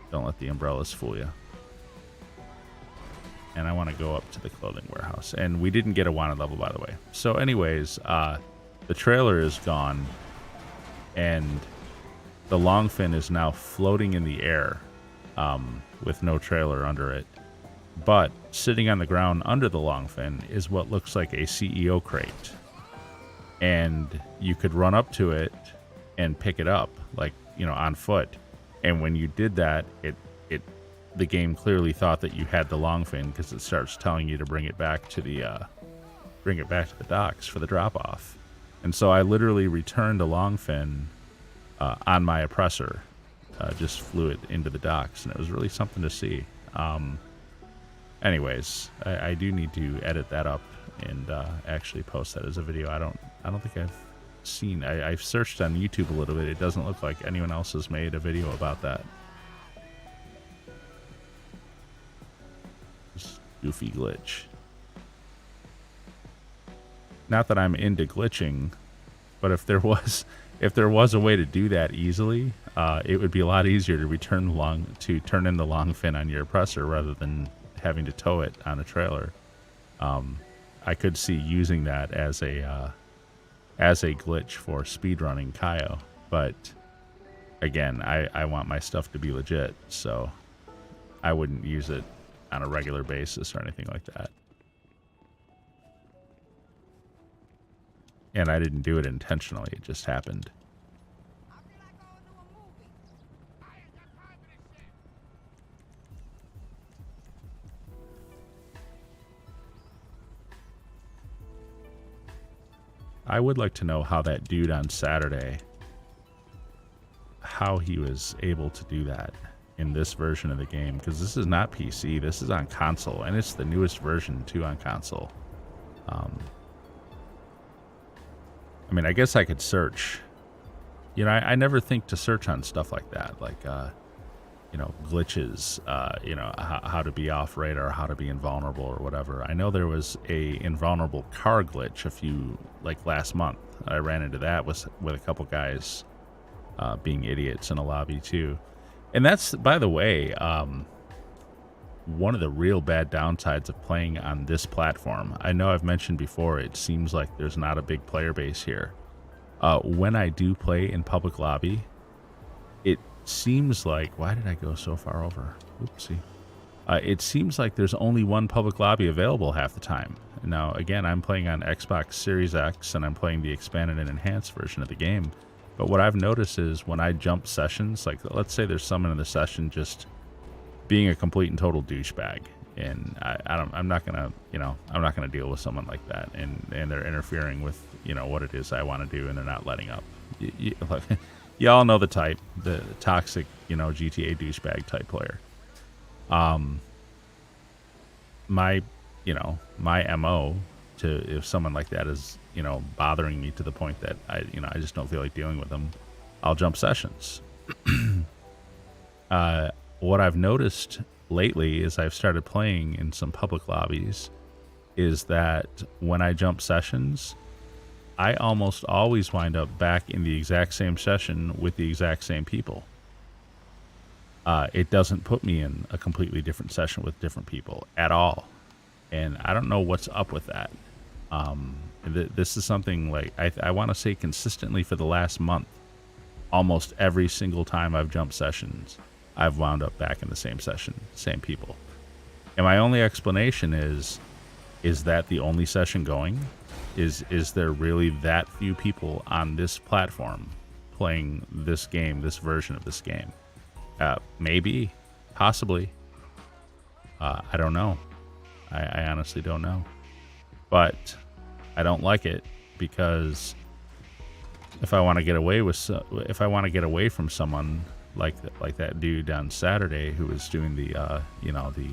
Don't let the umbrellas fool you. And I want to go up to the clothing warehouse. And we didn't get a wanted level, by the way. So anyways, the trailer is gone, and the Longfin is now floating in the air with no trailer under it. But sitting on the ground under the Longfin is what looks like a CEO crate. And you could run up to it and pick it up, like, on foot. And when you did that, the game clearly thought that you had the Longfin because it starts telling you to bring it back to the docks for the drop off. And so I literally returned the Longfin on my oppressor, just flew it into the docks, and it was really something to see. Anyways, I do need to edit that up and actually post that as a video. I don't think I've seen. I've searched on YouTube a little bit. It doesn't look like anyone else has made a video about that. Just goofy glitch. Not that I'm into glitching, but if there was a way to do that easily, it would be a lot easier to turn in the long fin on your oppressor rather than having to tow it on a trailer. I could see using that as a glitch for speedrunning Cayo, but again, I want my stuff to be legit, so I wouldn't use it on a regular basis or anything like that. And I didn't do it intentionally, it just happened. I would like to know how that dude on Saturday, how he was able to do that in this version of the game, because this is not PC, this is on console, and it's the newest version too on console. I mean, I guess I could search. You know, I never think to search on stuff like that, like, you know, glitches, you know, how to be off radar, how to be invulnerable or whatever. I know there was a invulnerable car glitch like last month. I ran into that with a couple guys being idiots in a lobby too. And that's, by the way, one of the real bad downsides of playing on this platform. I know I've mentioned before, it seems like there's not a big player base here. When I do play in public lobby, it seems like, why did I go so far over? Oopsie. It seems like there's only one public lobby available half the time. Now, again, I'm playing on Xbox Series X, and I'm playing the expanded and enhanced version of the game. But what I've noticed is when I jump sessions, like let's say there's someone in the session just being a complete and total douchebag, and I'm not gonna deal with someone like that, and they're interfering with, you know, what it is I want to do, and they're not letting up. You all know the type, the toxic, you know, GTA douchebag type player. My MO to, if someone like that is, you know, bothering me to the point that I just don't feel like dealing with them, I'll jump sessions. What I've noticed lately is I've started playing in some public lobbies is that when I jump sessions, I almost always wind up back in the exact same session with the exact same people. It doesn't put me in a completely different session with different people at all. And I don't know what's up with that. This is something like, I want to say consistently for the last month, almost every single time I've jumped sessions, I've wound up back in the same session, same people. And my only explanation is that the only session going? Is there really that few people on this platform playing this game, this version of this game? Maybe, possibly. I don't know. I honestly don't know. But I don't like it because if I want to get away from someone like that dude on Saturday who was doing the the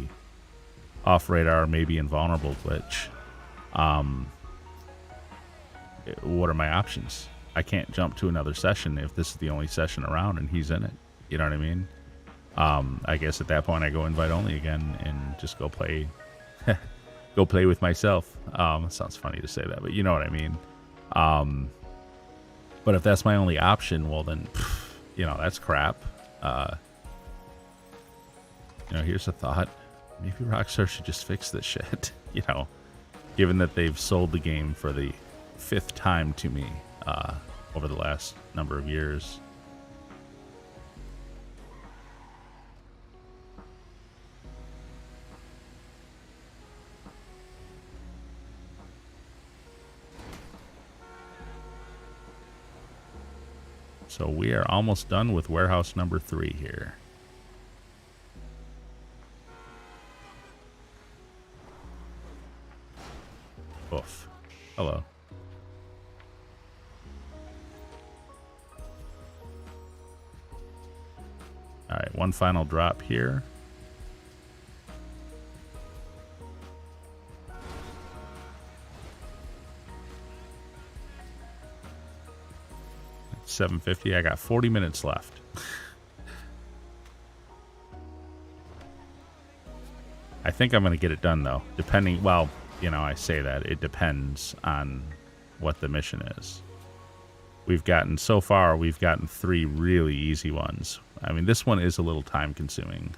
off radar, maybe invulnerable glitch, what are my options? I can't jump to another session if this is the only session around and he's in it. You know what I mean? I guess at that point I go invite only again and just go play with myself. It sounds funny to say that, but you know what I mean. But if that's my only option, well then, that's crap. Here's a thought. Maybe Rockstar should just fix this shit, given that they've sold the game for the 5th time to me over the last number of years. So we are almost done with warehouse number 3 here. Oof. Hello. All right, one final drop here. 7:50. I got 40 minutes left. I think I'm going to get it done, though. Depending, well, you know, I say that. It depends on what the mission is. So far, we've gotten 3 really easy ones. I mean, this one is a little time consuming,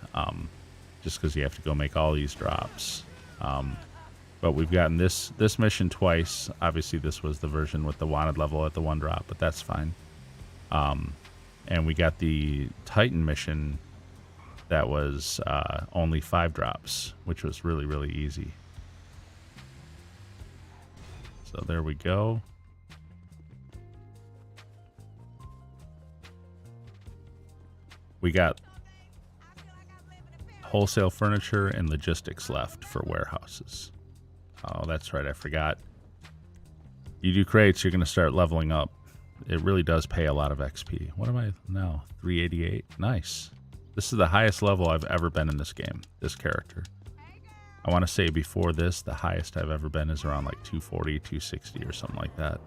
just because you have to go make all these drops. But we've gotten this mission twice. Obviously, this was the version with the wanted level at the 1 drop, but that's fine. And we got the Titan mission that was only 5 drops, which was really, really easy. So there we go. We got wholesale furniture and logistics left for warehouses. Oh, that's right. I forgot. You do crates, you're going to start leveling up. It really does pay a lot of XP. What am I now? 388. Nice. This is the highest level I've ever been in this game, this character. I want to say before this, the highest I've ever been is around like 240, 260 or something like that.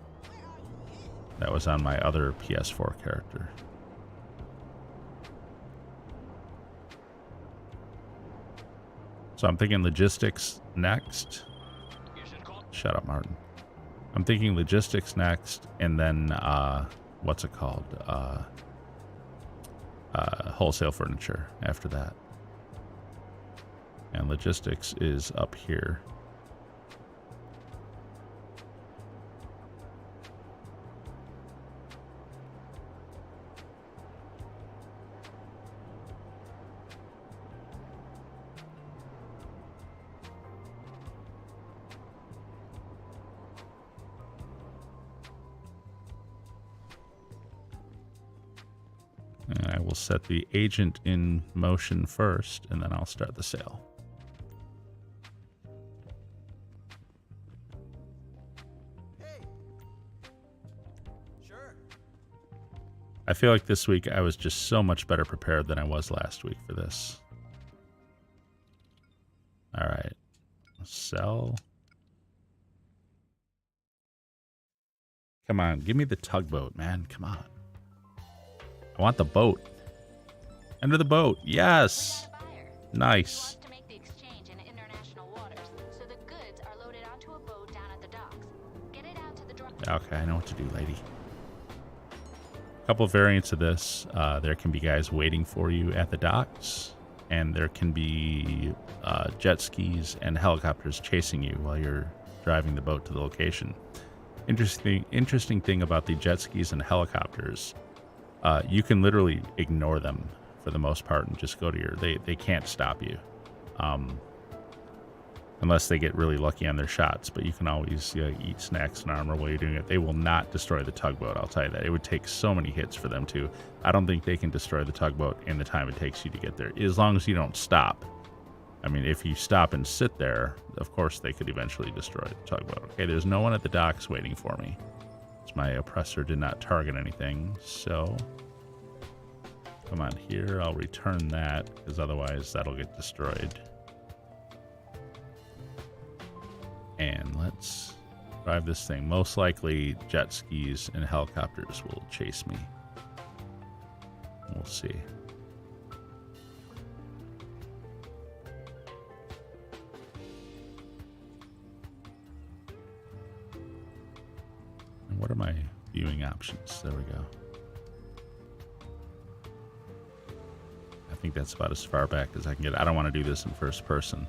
That was on my other PS4 character. So I'm thinking logistics next. Shut up, Martin. I'm thinking logistics next, and then, what's it called? Wholesale furniture after that. And logistics is up here. And I will set the agent in motion first, and then I'll start the sale. Hey. Sure. I feel like this week I was just so much better prepared than I was last week for this. All right. Sell. Come on, give me the tugboat, man. Come on. I want the boat. Enter the boat. Yes. Nice. To make the exchange in international waters, so the goods are loaded onto a boat down at the docks. Get it out to the drop. Okay, I know what to do, lady. A couple of variants of this. There can be guys waiting for you at the docks, and there can be jet skis and helicopters chasing you while you're driving the boat to the location. Interesting thing about the jet skis and helicopters. You can literally ignore them for the most part and just go to your... They can't stop you. Unless they get really lucky on their shots. But you can always eat snacks and armor while you're doing it. They will not destroy the tugboat, I'll tell you that. It would take so many hits for them to. I don't think they can destroy the tugboat in the time it takes you to get there. As long as you don't stop. I mean, if you stop and sit there, of course they could eventually destroy the tugboat. Okay, there's no one at the docks waiting for me. My oppressor did not target anything, so come on here. I'll return that because otherwise that'll get destroyed. And let's drive this thing. Most likely jet skis and helicopters will chase me. We'll see. What are my viewing options? There we go. I think that's about as far back as I can get. I don't want to do this in first person.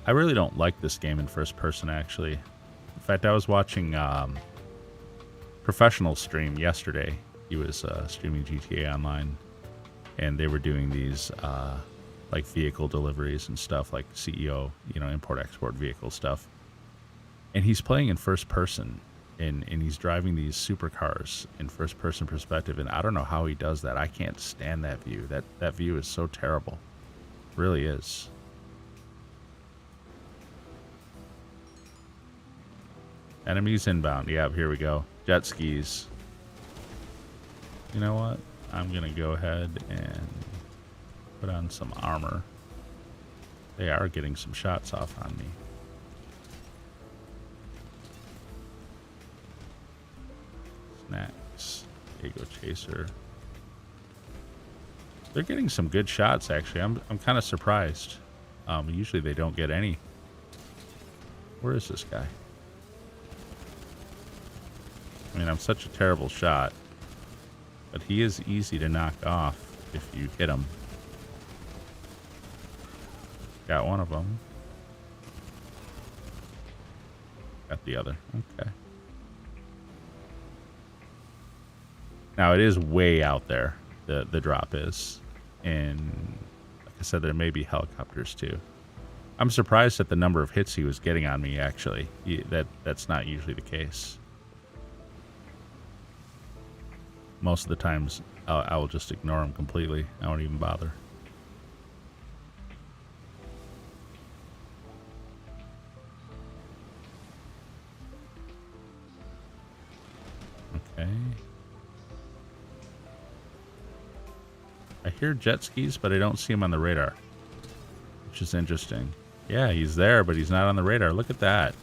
I really don't like this game in first person, actually. In fact, I was watching Professional stream yesterday. He was streaming GTA Online, and they were doing these like vehicle deliveries and stuff, like CEO, import-export vehicle stuff. And he's playing in first person. And he's driving these supercars in first-person perspective, and I don't know how he does that. I can't stand that view. That view is so terrible. It really is. Enemies inbound. Yeah, here we go. Jet skis. You know what? I'm going to go ahead and put on some armor. They are getting some shots off on me. Snacks. Okay, go chaser. They're getting some good shots, actually. I'm kind of surprised. Usually they don't get any. Where is this guy? I mean, I'm such a terrible shot. But he is easy to knock off if you hit him. Got one of them. Got the other. Okay. Now, it is way out there. The drop is. And like I said, there may be helicopters too. I'm surprised at the number of hits he was getting on me, actually. That's not usually the case. Most of the times, I will just ignore him completely. I won't even bother. Okay. I hear jet skis, but I don't see him on the radar, which is interesting. Yeah, he's there, but he's not on the radar. Look at that.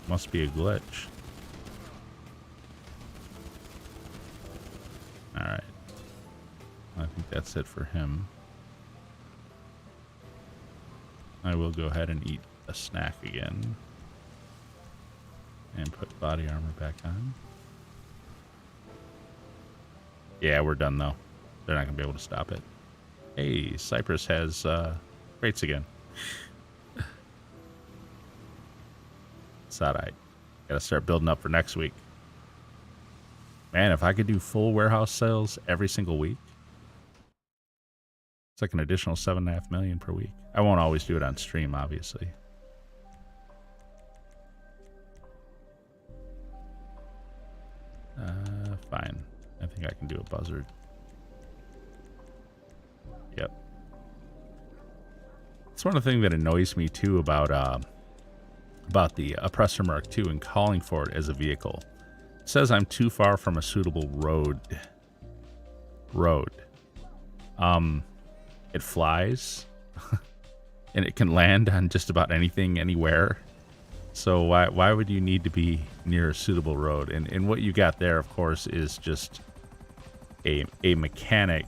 Must be a glitch. Alright. I think that's it for him. I will go ahead and eat a snack again. And put body armor back on. Yeah, we're done though. They're not going to be able to stop it. Hey, Cypress has crates again. It's alright. Gotta start building up for next week. Man, if I could do full warehouse sales every single week, it's like an additional 7.5 million per week. I won't always do it on stream, obviously. Fine. I think I can do a buzzard. Yep. It's one of the things that annoys me too about the Oppressor Mark II and calling for it as a vehicle. It says I'm too far from a suitable road. It flies and it can land on just about anything, anywhere. So why would you need to be near a suitable road? And what you got there, of course, is just a mechanic.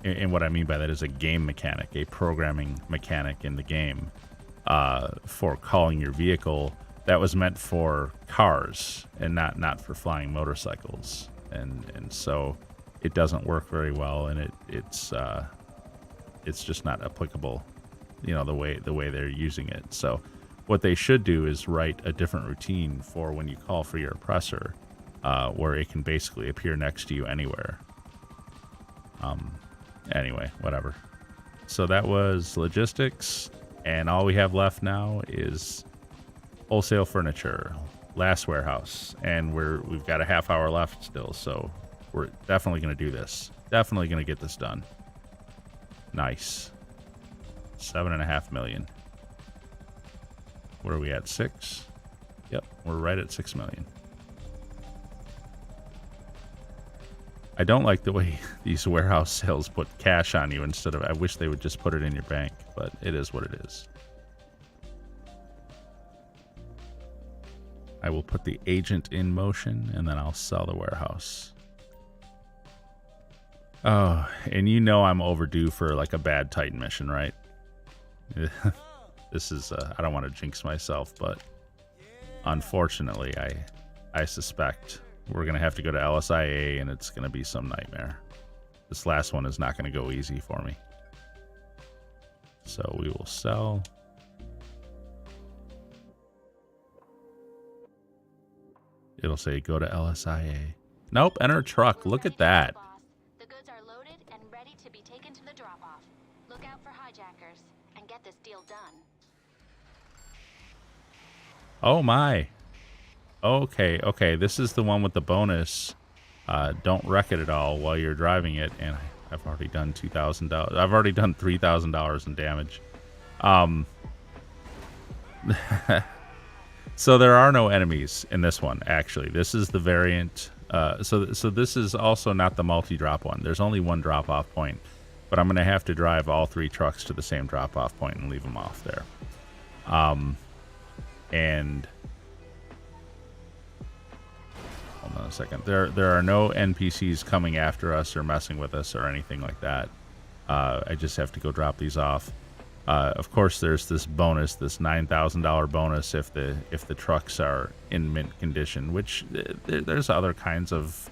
And what I mean by that is a game mechanic, a programming mechanic in the game for calling your vehicle that was meant for cars and not for flying motorcycles. And so it doesn't work very well, and it's just not applicable, you know, the way they're using it. So what they should do is write a different routine for when you call for your oppressor, where it can basically appear next to you anywhere. Anyway, whatever. So that was logistics, and all we have left now is wholesale furniture, last warehouse, and we've got a half hour left still, so we're definitely going to do this. Definitely going to get this done. Nice. 7.5 million. What are we at? 6? Yep, we're right at 6 million. I don't like the way these warehouse sales put cash on you instead of, I wish they would just put it in your bank, but it is what it is. I will put the agent in motion and then I'll sell the warehouse. Oh, and you know I'm overdue for like a bad Titan mission, right? This is, I don't want to jinx myself, but unfortunately, I suspect we're going to have to go to LSIA and it's going to be some nightmare. This last one is not going to go easy for me. So we will sell. It'll say go to LSIA. Nope, enter truck. Look at that. The goods are loaded and ready to be taken to the drop-off. Look out for hijackers and get this deal done. Oh my. Okay. This is the one with the bonus. Don't wreck it at all while you're driving it. And I've already done $2,000. I've already done $3,000 in damage. So there are no enemies in this one, actually. This is the variant. So this is also not the multi-drop one. There's only one drop-off point. but I'm going to have to drive all 3 trucks to the same drop-off point and leave them off there. And hold on a second. There are no NPCs coming after us or messing with us or anything like that. I just have to go drop these off. Of course, there's this bonus, this $9,000 bonus if the trucks are in mint condition, which there's other kinds of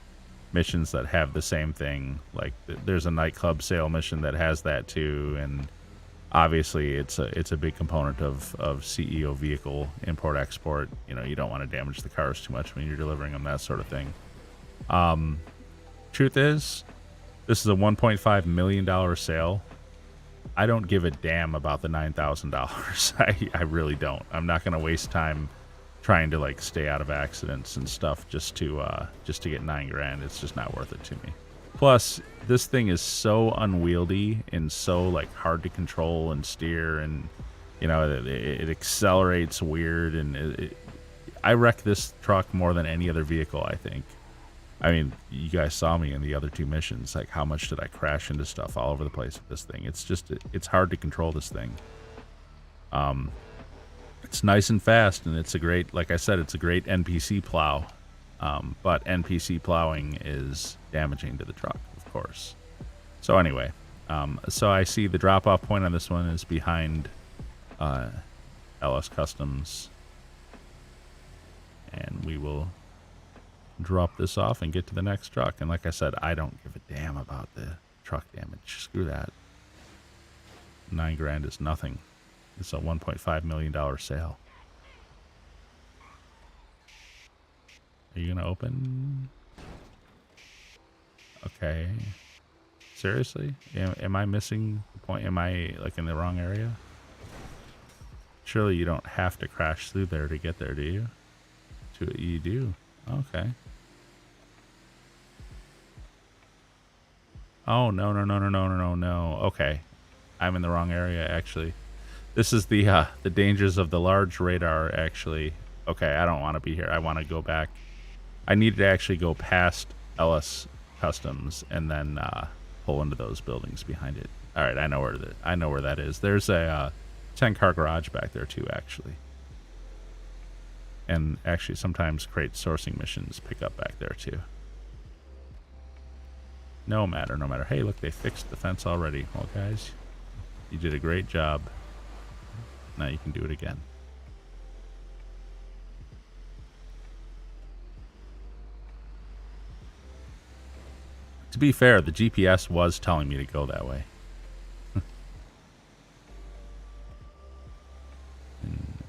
missions that have the same thing. Like there's a nightclub sale mission that has that too, and obviously it's a big component of CEO vehicle import export. You know, you don't want to damage the cars too much when you're delivering them, that sort of thing. Truth is, this is a $1.5 million sale. I don't give a damn about the $9,000. I really don't. I'm not going to waste time trying to like stay out of accidents and stuff just to get $9,000. It's just not worth it to me. Plus, this thing is so unwieldy and so like hard to control and steer, and you know it accelerates weird, and I wreck this truck more than any other vehicle, I think. I mean, you guys saw me in the other 2 missions. Like, how much did I crash into stuff all over the place with this thing? It's just, it's hard to control this thing. It's nice and fast, and it's a great, like I said, it's a great NPC plow. But NPC plowing is damaging to the truck, of course. So anyway, so I see the drop-off point on this one is behind LS Customs. And we will drop this off and get to the next truck. And like I said, I don't give a damn about the truck damage. Screw that. $9,000 is nothing. It's a $1.5 million sale. Are you gonna open? Okay. Seriously? Am I missing the point? Am I like in the wrong area? Surely you don't have to crash through there to get there, do you? You do. Okay. Oh, no. Okay. I'm in the wrong area, actually. This is the dangers of the large radar, actually. Okay, I don't want to be here. I want to go back. I need to actually go past LS Customs and then pull into those buildings behind it. All right, I know where that is. There's a 10-car garage back there, too, actually. And actually, sometimes crate sourcing missions pick up back there, too. No matter. Hey, look, they fixed the fence already. Well, guys, you did a great job. Now you can do it again. To be fair, the GPS was telling me to go that way.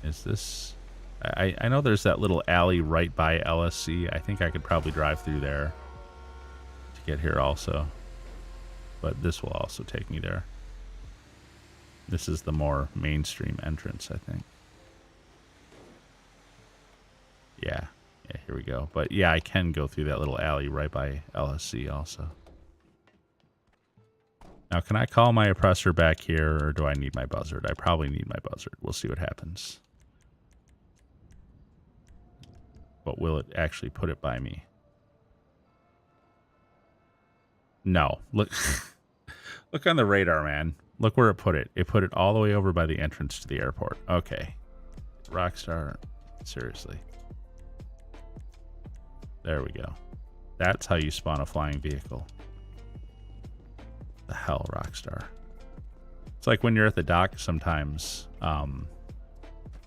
Is this... I know there's that little alley right by LSC. I think I could probably drive through there to get here also. But this will also take me there. This is the more mainstream entrance, I think. Yeah, here we go. But yeah, I can go through that little alley right by LSC also. Now, can I call my oppressor back here, or do I need my buzzard? I probably need my buzzard. We'll see what happens. But will it actually put it by me? No. Look, look on the radar, man. Look where it put it. It put it all the way over by the entrance to the airport. Okay. Rockstar, seriously. There we go. That's how you spawn a flying vehicle. The hell, Rockstar. It's like when you're at the dock sometimes,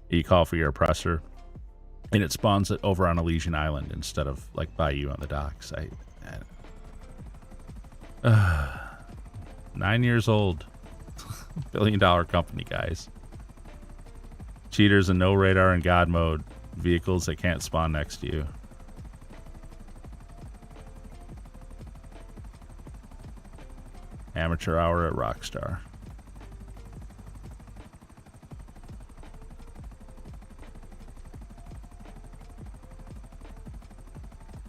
you call for your oppressor, and it spawns it over on Elysian Island instead of like by you on the docks. 9 years old. $1 billion company, guys. Cheaters and no radar and God mode. Vehicles that can't spawn next to you. Amateur hour at Rockstar.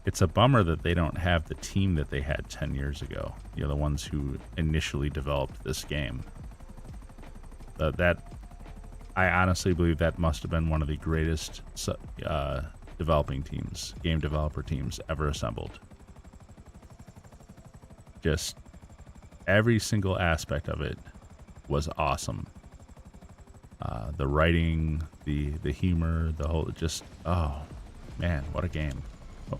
It's a bummer that they don't have the team that they had 10 years ago. You know, the ones who initially developed this game. I honestly believe that must have been one of the greatest developing teams, game developer teams ever assembled. Just Every single aspect of it was awesome. The writing, the humor, the whole, just, oh man, what a game. Oh.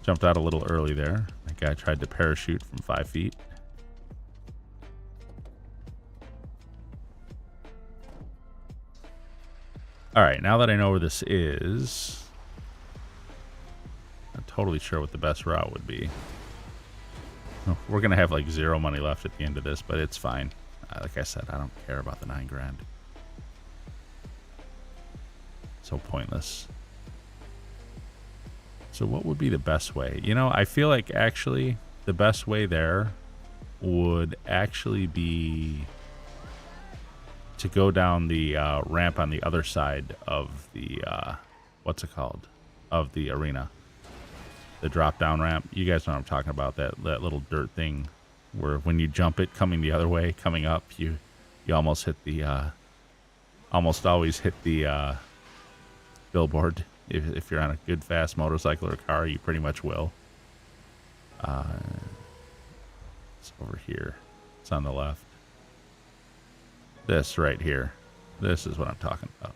Jumped out a little early there. That guy tried to parachute from 5 feet. All right, now that I know where this is, I'm totally sure what the best route would be. We're going to have like 0 money left at the end of this, but it's fine. Like I said, I don't care about the 9 grand. So pointless. So what would be the best way? You know, I feel like actually the best way there would actually be to go down the ramp on the other side of the, what's it called? Of the arena. The drop down ramp. You guys know what I'm talking about, that little dirt thing where when you jump it coming the other way, coming up, you almost hit the, almost always hit the billboard. If you're on a good fast motorcycle or car, you pretty much will. It's over here. It's on the left. This right here. This is what I'm talking about.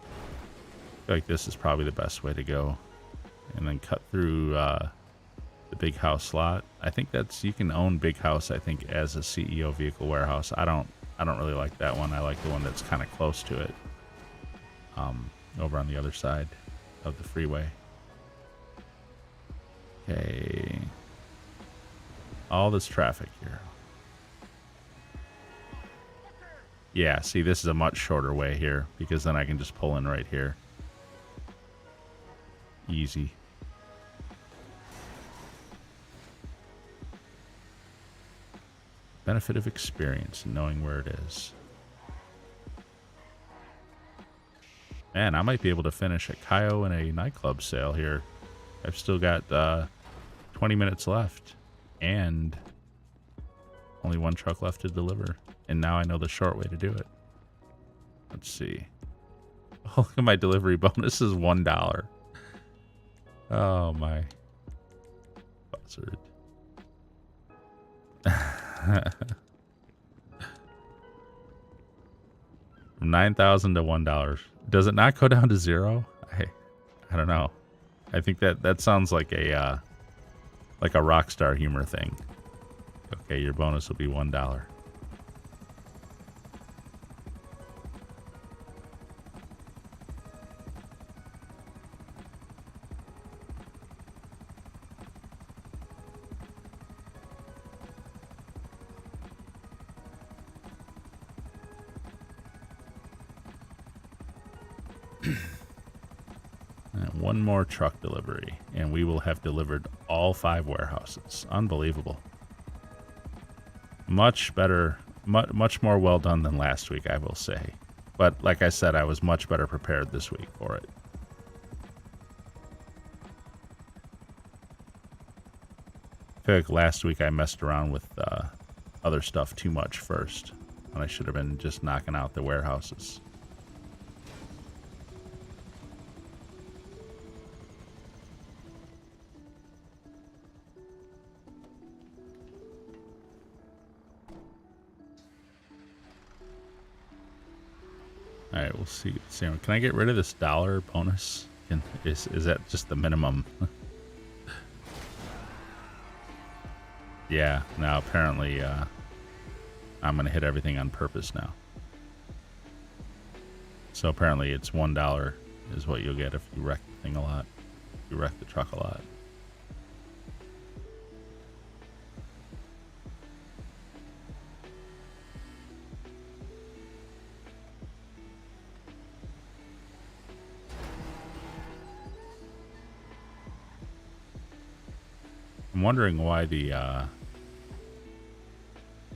I feel like this is probably the best way to go. And then cut through the big house slot. I think that's, you can own big house, I think, as a CEO vehicle warehouse. I don't really like that one. I like the one that's kind of close to it. Over on the other side of the freeway. Okay. All this traffic here. Yeah, see, this is a much shorter way here because then I can just pull in right here. Easy. Benefit of experience and knowing where it is. Man, I might be able to finish at Cayo in a nightclub sale here. I've still got 20 minutes left and only 1 truck left to deliver. And now I know the short way to do it. Let's see. Oh, look at my delivery bonus is $1. Oh my. Buzzard. From 9,000 to $1. Does it not go down to 0? I don't know. I think that sounds like a Rockstar humor thing. Okay, your bonus will be $1. And 1 more truck delivery, and we will have delivered all 5 warehouses. Unbelievable. Much better, much more well done than last week, I will say. But like I said, I was much better prepared this week for it. I feel like last week I messed around with other stuff too much first, and I should have been just knocking out the warehouses. All right, we'll see. Can I get rid of this $1 bonus? Is that just the minimum? Yeah. Now apparently, I'm gonna hit everything on purpose now. So apparently, it's $1 is what you'll get if you wreck the thing a lot. If you wreck the truck a lot. I'm wondering why the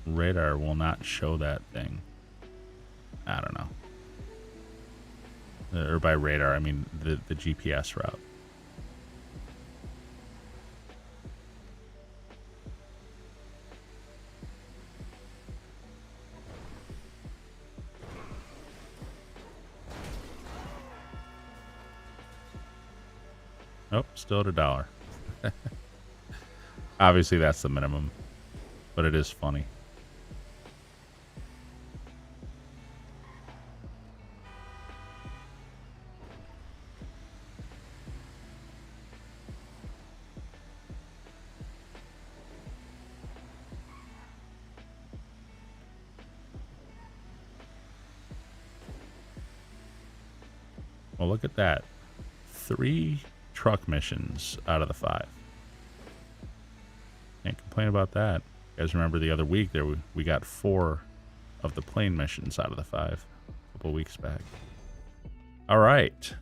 radar will not show that thing. I don't know. Or by radar, I mean the GPS route. Nope, still at $1. Obviously, that's the minimum, but it is funny. Well, look at that. 3 truck missions out of the 5. Can't complain about that. You guys remember the other week there we got 4 of the plane missions out of the 5 a couple weeks back. All right.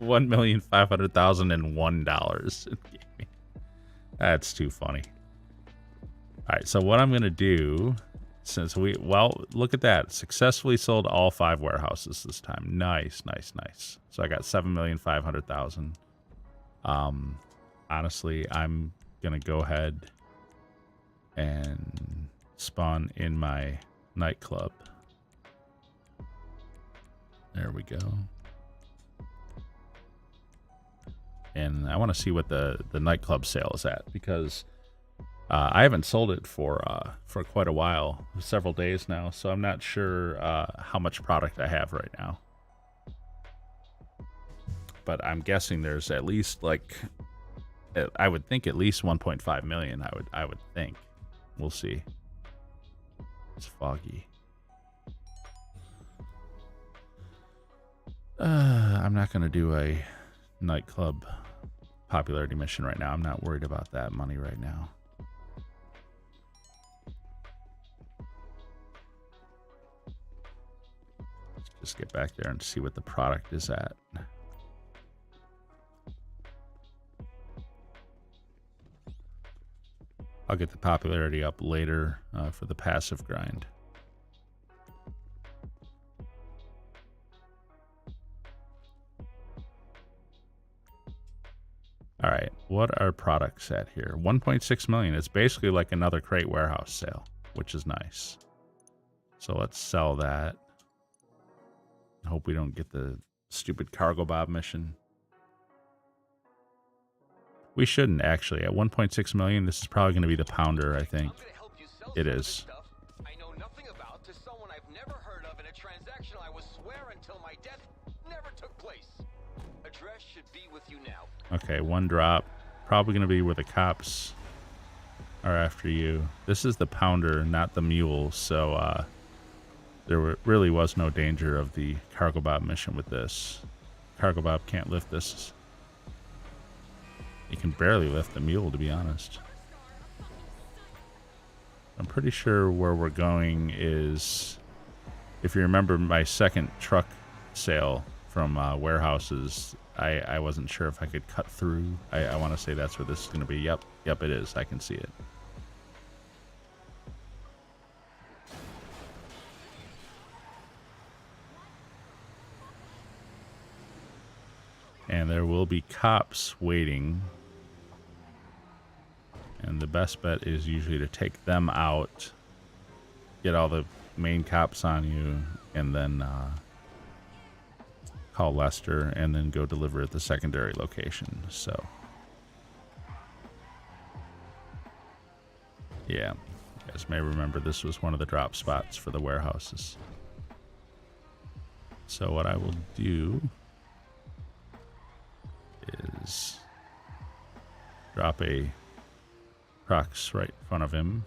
$1,500,001. That's too funny. All right, so what I'm going to do, since look at that. Successfully sold all 5 warehouses this time. Nice, nice, nice. So I got 7,500,000. Honestly, I'm going to go ahead and spawn in my nightclub. There we go. And I want to see what the nightclub sale is at, because I haven't sold it for quite a while, several days now, so I'm not sure how much product I have right now. But I'm guessing there's at least, like, I would think at least 1.5 million. I would think. We'll see. It's foggy. I'm not gonna do a nightclub popularity mission right now. I'm not worried about that money right now. Let's just get back there and see what the product is at. I'll get the popularity up later for the passive grind. All right, what are products at here? 1.6 million. It's basically like another crate warehouse sale, which is nice. So let's sell that. I hope we don't get the stupid cargo bob mission. We shouldn't, actually. At 1.6 million, this is probably going to be the pounder, I think. It is. I know nothing about to someone I've never heard of in a transaction I will swear until my death never took place. Address should be with you now. Okay, 1 drop. Probably going to be where the cops are after you. This is the pounder, not the mule, so there really was no danger of the cargo bob mission with this. Cargo bob can't lift this. He can barely lift the mule, to be honest. I'm pretty sure where we're going is, if you remember my second truck sale from warehouses, I wasn't sure if I could cut through. I want to say that's where this is going to be. Yep, it is. I can see it. And there will be cops waiting. And the best bet is usually to take them out, get all the main cops on you, and then call Lester, and then go deliver at the secondary location. So, yeah, you guys may remember this was one of the drop spots for the warehouses. So what I will do is drop a Crocs right in front of him.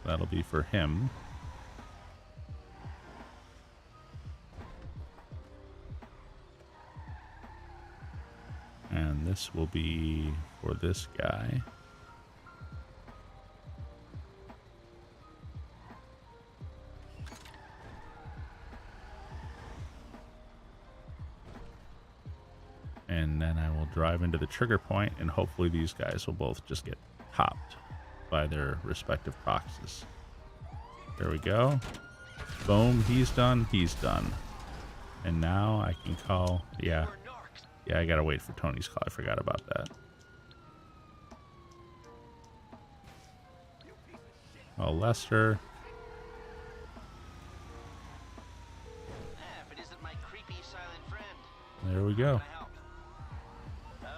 That'll be for him. And this will be for this guy. And then I will drive into the trigger point, and hopefully these guys will both just get popped by their respective proxies. There we go. Boom, he's done, he's done. And now I can call, yeah, I gotta wait for Tony's call, I forgot about that. Oh, Lester. If it isn't my creepy silent friend. There we go. Okay.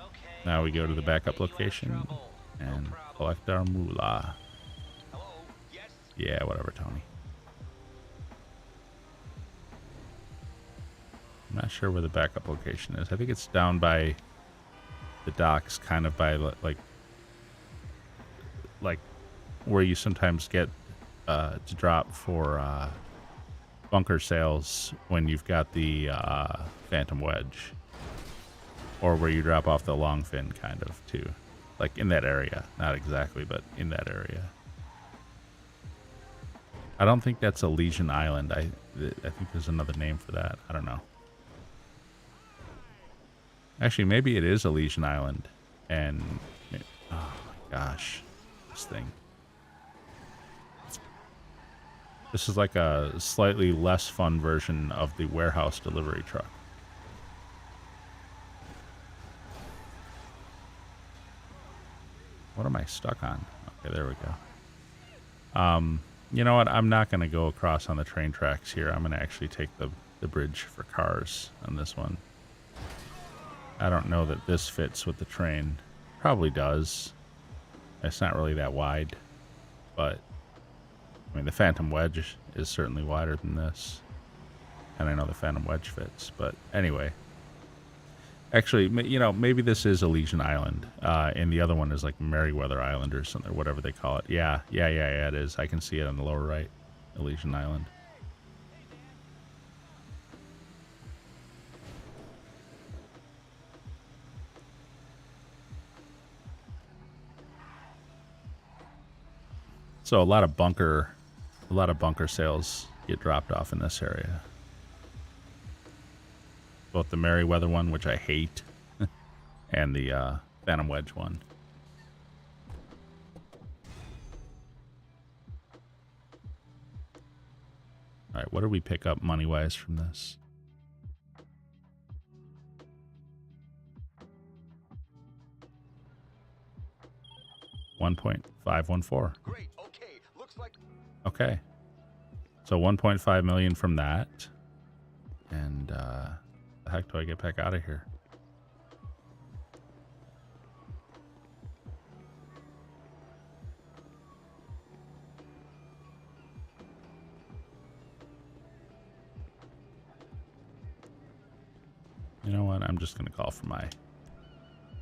Now we go to the backup Get you out of location trouble. No and problem. collect our moolah. Hello? Yes? Yeah, whatever, Tony. I'm not sure where the backup location is. I think it's down by the docks, kind of by like where you sometimes get to drop for bunker sales when you've got the Phantom Wedge, or where you drop off the long fin, kind of too, like in that area. Not exactly, but in that area. I don't think that's Elysian Island. I think there's another name for that. I don't know. Actually, maybe it is Elysian Island, and oh my gosh, this thing. This is like a slightly less fun version of the warehouse delivery truck. What am I stuck on? Okay, there we go. You know what? I'm not going to go across on the train tracks here. I'm going to actually take the bridge for cars on this one. I don't know that this fits with the train. Probably does. It's not really that wide, but I mean, the Phantom Wedge is certainly wider than this, and I know the Phantom Wedge fits. But anyway, actually, you know, maybe this is Elysian Island, and the other one is like Merryweather Island or something, or whatever they call it. Yeah, it is. I can see it on the lower right, Elysian Island. So a lot of bunker sales get dropped off in this area. Both the Merryweather one, which I hate, and the Phantom Wedge one. All right, what did we pick up money-wise from this? $1.514. Great, okay. Looks like Okay. So 1.5 million from that. And the heck do I get back out of here? You know what? I'm just going to call for my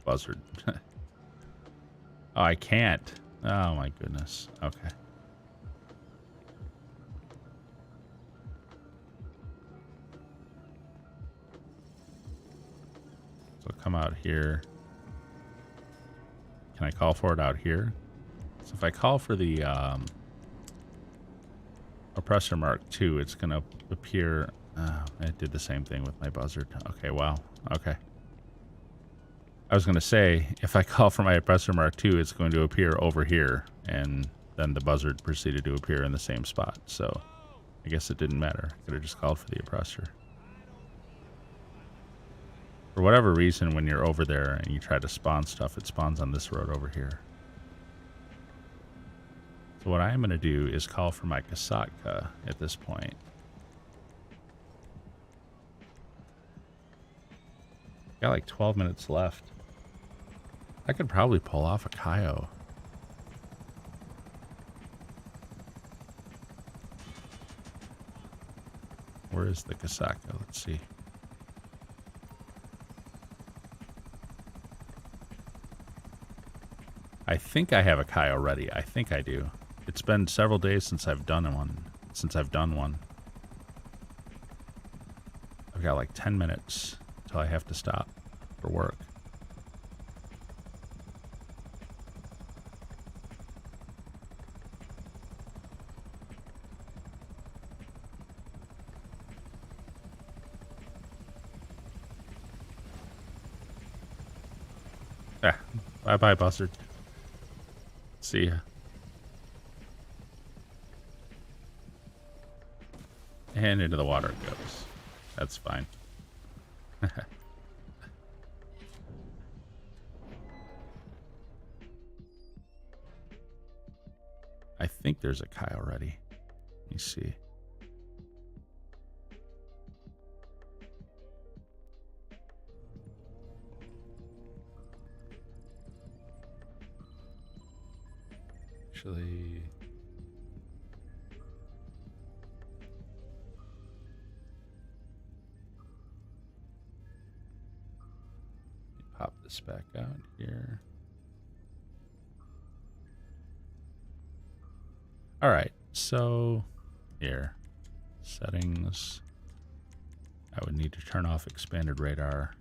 buzzard. Oh, I can't. Oh, my goodness. Okay. So come out here. Can I call for it out here? So if I call for the oppressor mark 2, it's going to appear. It did the same thing with my buzzard. Okay, wow. Okay. I was going to say, if I call for my oppressor mark 2, it's going to appear over here, and then the buzzard proceeded to appear in the same spot. So I guess it didn't matter. I could have just called for the oppressor. For whatever reason, when you're over there and you try to spawn stuff, it spawns on this road over here. So what I'm going to do is call for my Kasatka at this point. Got like 12 minutes left. I could probably pull off a Cayo. Where is the Kasatka? Let's see. I think I have a Cayo ready. I think I do. It's been several days since I've done one. I've got like 10 minutes until I have to stop for work. Bye-bye, buzzard. See ya. And into the water it goes. That's fine. I think there's a Cayo ready. Let me see. actually. Pop this back out here. All right, so here, settings. I would need to turn off expanded radar.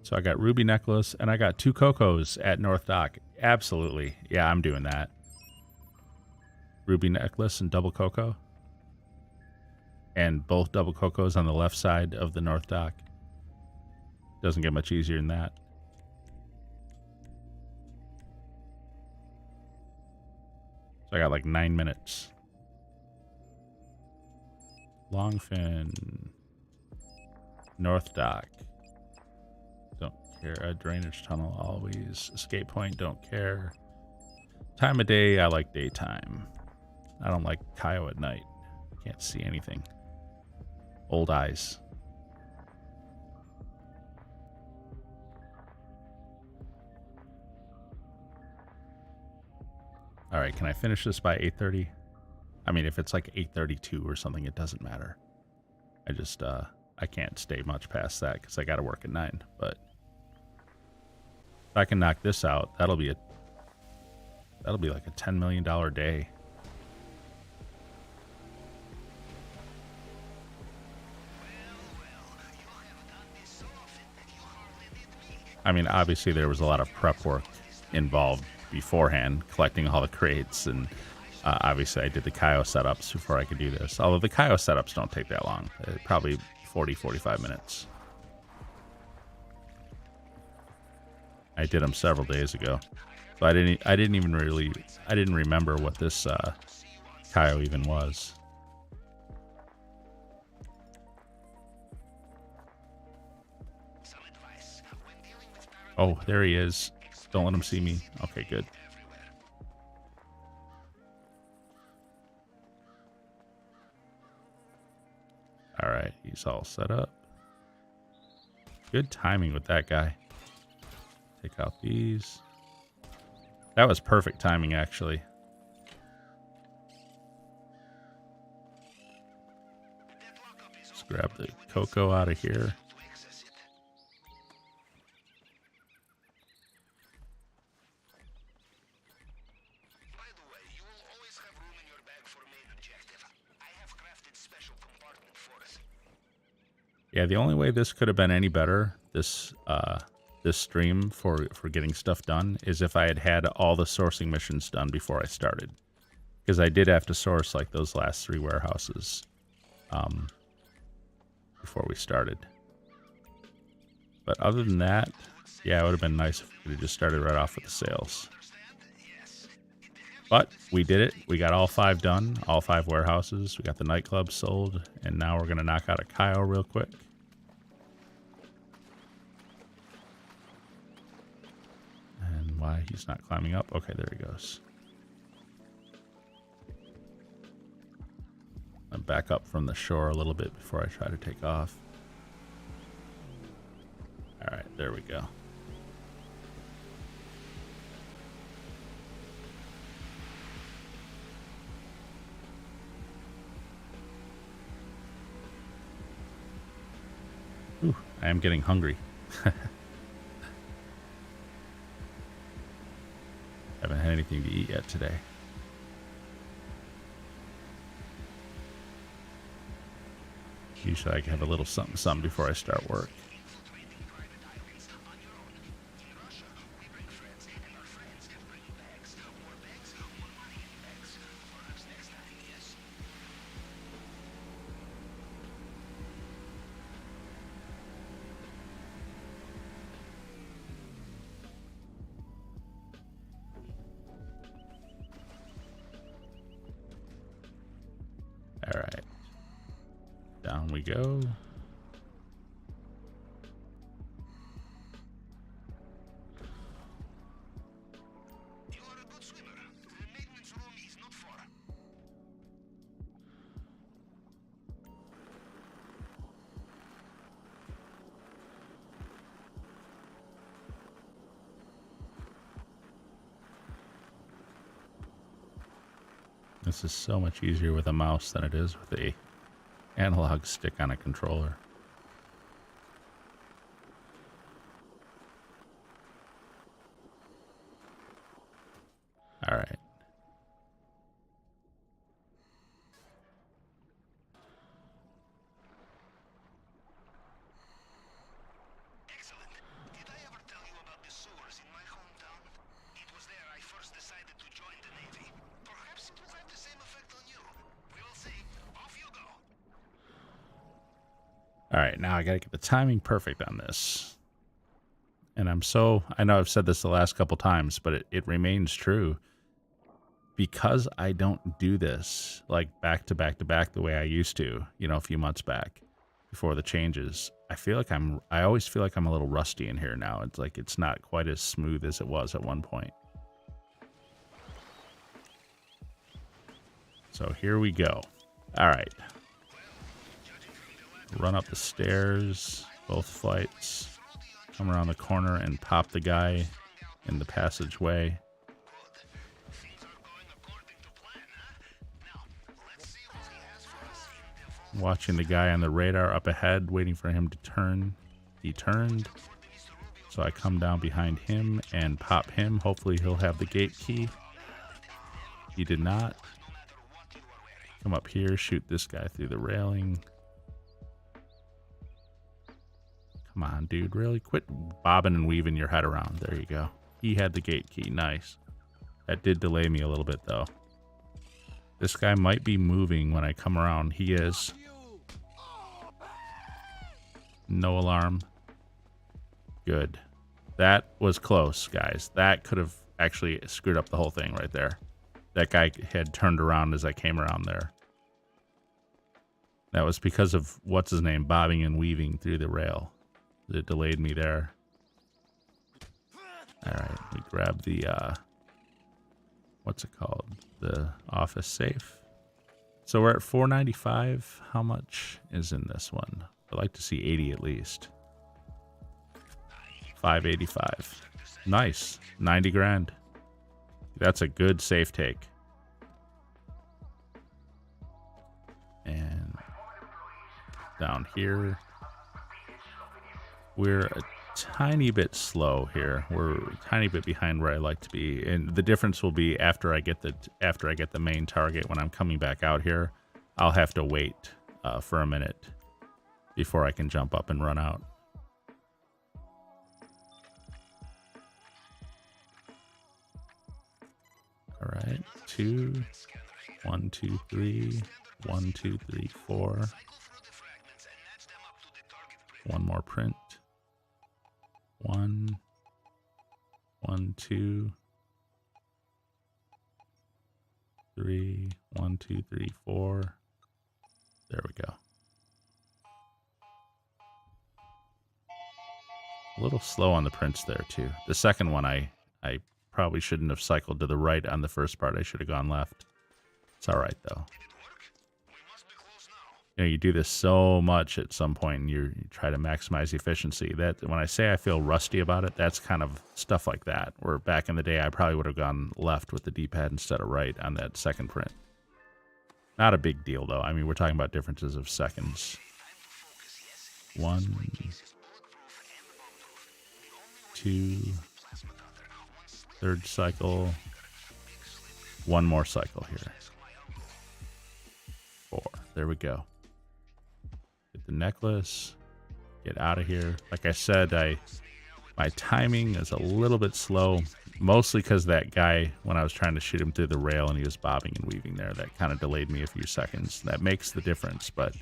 So I got ruby necklace and I got 2 cocos at North Dock. Absolutely. Yeah, I'm doing that. Ruby necklace and double cocoa. And both double cocos on the left side of the North Dock. Doesn't get much easier than that. So I got like 9 minutes. Longfin. North Dock. Don't care. A drainage tunnel always. Escape point, don't care. Time of day, I like daytime. I don't like Cayo at night. Can't see anything. Old eyes. All right, can I finish this by 8:30? I mean, if it's like 8:32 or something, it doesn't matter. I just, I can't stay much past that because I got to work at 9. But if I can knock this out, that'll be like a $10 million day. I mean, obviously there was a lot of prep work involved beforehand, collecting all the crates, and obviously I did the Cayo setups before I could do this. Although the Cayo setups don't take that long. Probably 40-45 minutes. I did them several days ago. So I didn't remember what this Cayo even was. Oh, there he is. Don't let him see me. Okay, good. All right, he's all set up. Good timing with that guy. Take out these. That was perfect timing, actually. Let's grab the cocoa out of here. Yeah, the only way this could have been any better, this stream for getting stuff done, is if I had had all the sourcing missions done before I started. Because I did have to source like those last 3 warehouses before we started. But other than that, yeah, it would have been nice if we could have just started right off with the sales. But we did it. We got all 5 done, all 5 warehouses. We got the nightclub sold, and now we're going to knock out a Cayo real quick. And why he's not climbing up? Okay, there he goes. I'm back up from the shore a little bit before I try to take off. All right, there we go. Ooh, I am getting hungry. Haven't had anything to eat yet today. Usually I can have a little something before I start work. All right, down we go. This is so much easier with a mouse than it is with a analog stick on a controller. All right. Excellent. Did I ever tell you about the sewers in my hometown? It was there I first decided to join the Navy. Perhaps it will have the same effect on you. We will see. Off you go. All right, now I got to get the timing perfect on this. And I know I've said this the last couple times, but it remains true. Because I don't do this like back to back to back the way I used to, a few months back before the changes, I always feel like I'm a little rusty in here now. It's like it's not quite as smooth as it was at one point. So here we go. All right. Run up the stairs, both flights, come around the corner and pop the guy in the passageway. Watching the guy on the radar up ahead, waiting for him to turn. He turned. So I come down behind him and pop him. Hopefully he'll have the gate key. He did not. Come up here, shoot this guy through the railing. Come on, dude. Really? Quit bobbing and weaving your head around. There you go. He had the gate key. Nice. That did delay me a little bit, though. This guy might be moving when I come around. He is. No alarm. Good. That was close, guys. That could have actually screwed up the whole thing right there. That guy had turned around as I came around there. That was because of, what's his name, bobbing and weaving through the rail. It delayed me there. All right, we grab the, what's it called? The office safe. So we're at 495. How much is in this one? I'd like to see 80 at least. 585. Nice. 90 grand. That's a good safe take. And down here, we're a tiny bit slow here. We're a tiny bit behind where I like to be, and the difference will be after I get the main target. When I'm coming back out here, I'll have to wait for a minute before I can jump up and run out. All right, 2, 1, 2, 3, 1, 2, 3, 4. One more print. 1, 1, 2, 3, 1, 2, 3, 4. There we go. A little slow on the prints there too. The second one I probably shouldn't have cycled to the right on the first part. I should have gone left. It's all right though. You do this so much at some point, and you try to maximize efficiency. That when I say I feel rusty about it, that's kind of stuff like that. Where back in the day, I probably would have gone left with the D-pad instead of right on that second print. Not a big deal though. I mean, we're talking about differences of seconds. 1, 2, third cycle. One more cycle here. 4. There we go. Get the necklace. Get out of here. Like I said, my timing is a little bit slow, mostly because that guy, when I was trying to shoot him through the rail and he was bobbing and weaving there, that kind of delayed me a few seconds. That makes the difference. But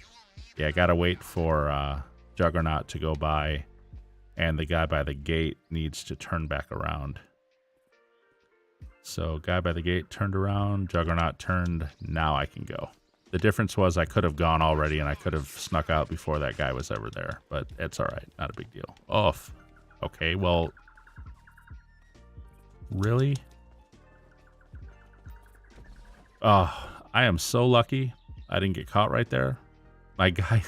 yeah, I got to wait for Juggernaut to go by, and the guy by the gate needs to turn back around. So guy by the gate turned around, Juggernaut turned, now I can go. The difference was I could have gone already and I could have snuck out before that guy was ever there, but it's all right, not a big deal. Oh, okay, well, really? Oh, I am so lucky I didn't get caught right there. My guy,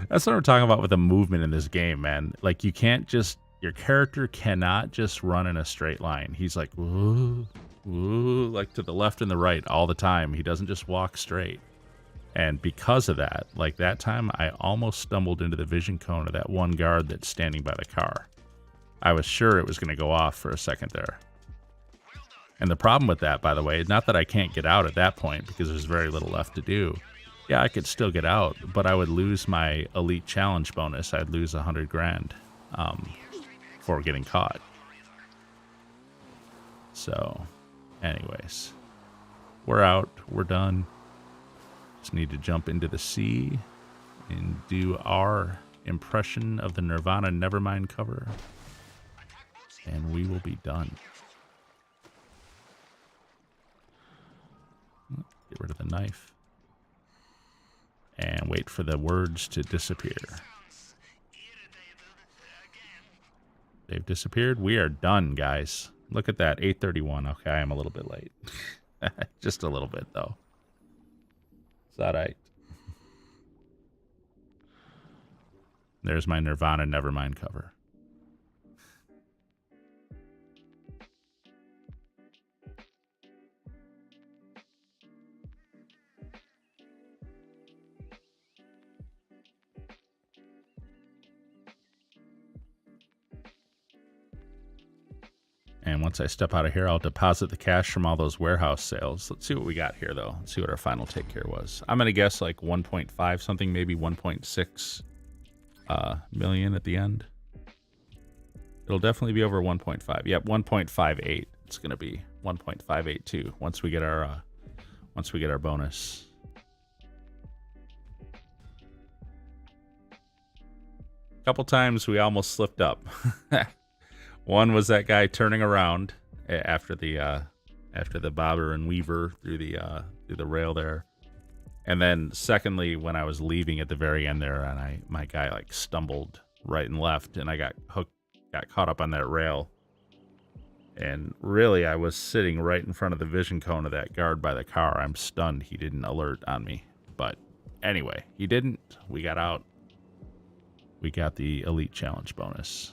that's what we're talking about with the movement in this game, man. Like, you can't just, your character cannot just run in a straight line. He's like, whoa. ooh, like to the left and the right all the time. He doesn't just walk straight. And because of that, like that time, I almost stumbled into the vision cone of that one guard that's standing by the car. I was sure it was going to go off for a second there. And the problem with that, by the way, is not that I can't get out at that point because there's very little left to do. Yeah, I could still get out, but I would lose my elite challenge bonus. I'd lose 100 grand for getting caught. So, anyways, we're out. We're done. Just need to jump into the sea and do our impression of the Nirvana Nevermind cover, and we will be done. Get rid of the knife and wait for the words to disappear. They've disappeared. We are done, guys. Look at that, 8:31. Okay, I am a little bit late. Just a little bit, though. It's all right. There's my Nirvana Nevermind cover. And once I step out of here, I'll deposit the cash from all those warehouse sales. Let's see what we got here, though. Let's see what our final take here was. I'm going to guess like 1.5 something, maybe 1.6 million at the end. It'll definitely be over 1.5. Yep, 1.58. It's going to be 1.582 once we get our bonus. A couple times we almost slipped up. One was that guy turning around after the bobber and weaver through the rail there, and then secondly when I was leaving at the very end there, and my guy like stumbled right and left, and I got caught up on that rail, and really I was sitting right in front of the vision cone of that guard by the car. I'm stunned he didn't alert on me, but anyway, he didn't. We got out. We got the elite challenge bonus.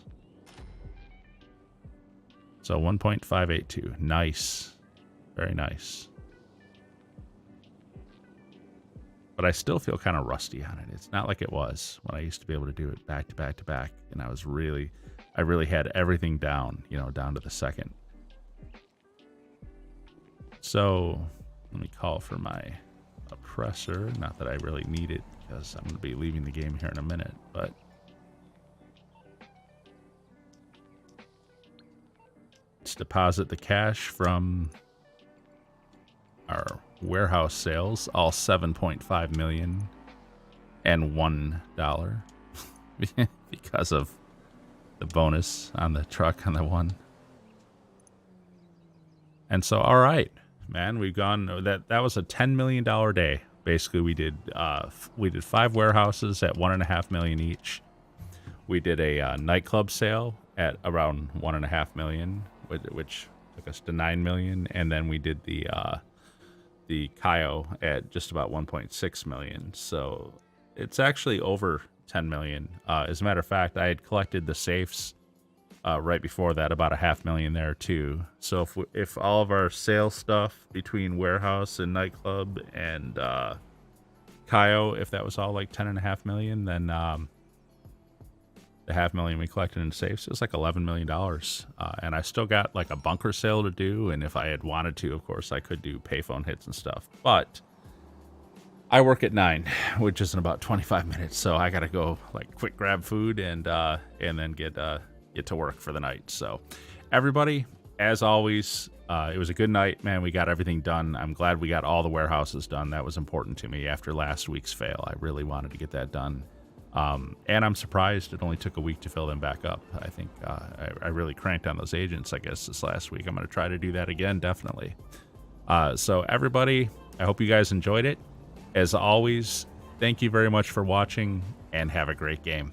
So 1.582. Nice. Very nice. But I still feel kind of rusty on it. It's not like it was when I used to be able to do it back to back to back. And I really had everything down, down to the second. So let me call for my oppressor. Not that I really need it because I'm going to be leaving the game here in a minute, but let's deposit the cash from our warehouse sales, all 7.5 million and $1 because of the bonus on the truck on the one. And so, all right, man, we've gone. That was a $10 million day. Basically, we did 5 warehouses at $1.5 million each. We did a nightclub sale at around $1.5 million. Which took us to 9 million, and then we did the Cayo at just about 1.6 million. So it's actually over 10 million. As a matter of fact, I had collected the safes right before that, about $500,000 there too. So if all of our sales stuff between warehouse and nightclub and Cayo, if that was all like 10.5 million, then the $500,000 we collected in safes, it was like $11 million. And I still got like a bunker sale to do. And if I had wanted to, of course, I could do payphone hits and stuff. But I work at 9, which is in about 25 minutes. So I got to go like quick grab food and then get to work for the night. So everybody, as always, it was a good night, man. We got everything done. I'm glad we got all the warehouses done. That was important to me after last week's fail. I really wanted to get that done. And I'm surprised it only took a week to fill them back up. I think I really cranked on those agents, I guess, this last week. I'm going to try to do that again, definitely. So everybody, I hope you guys enjoyed it. As always, thank you very much for watching, and have a great game.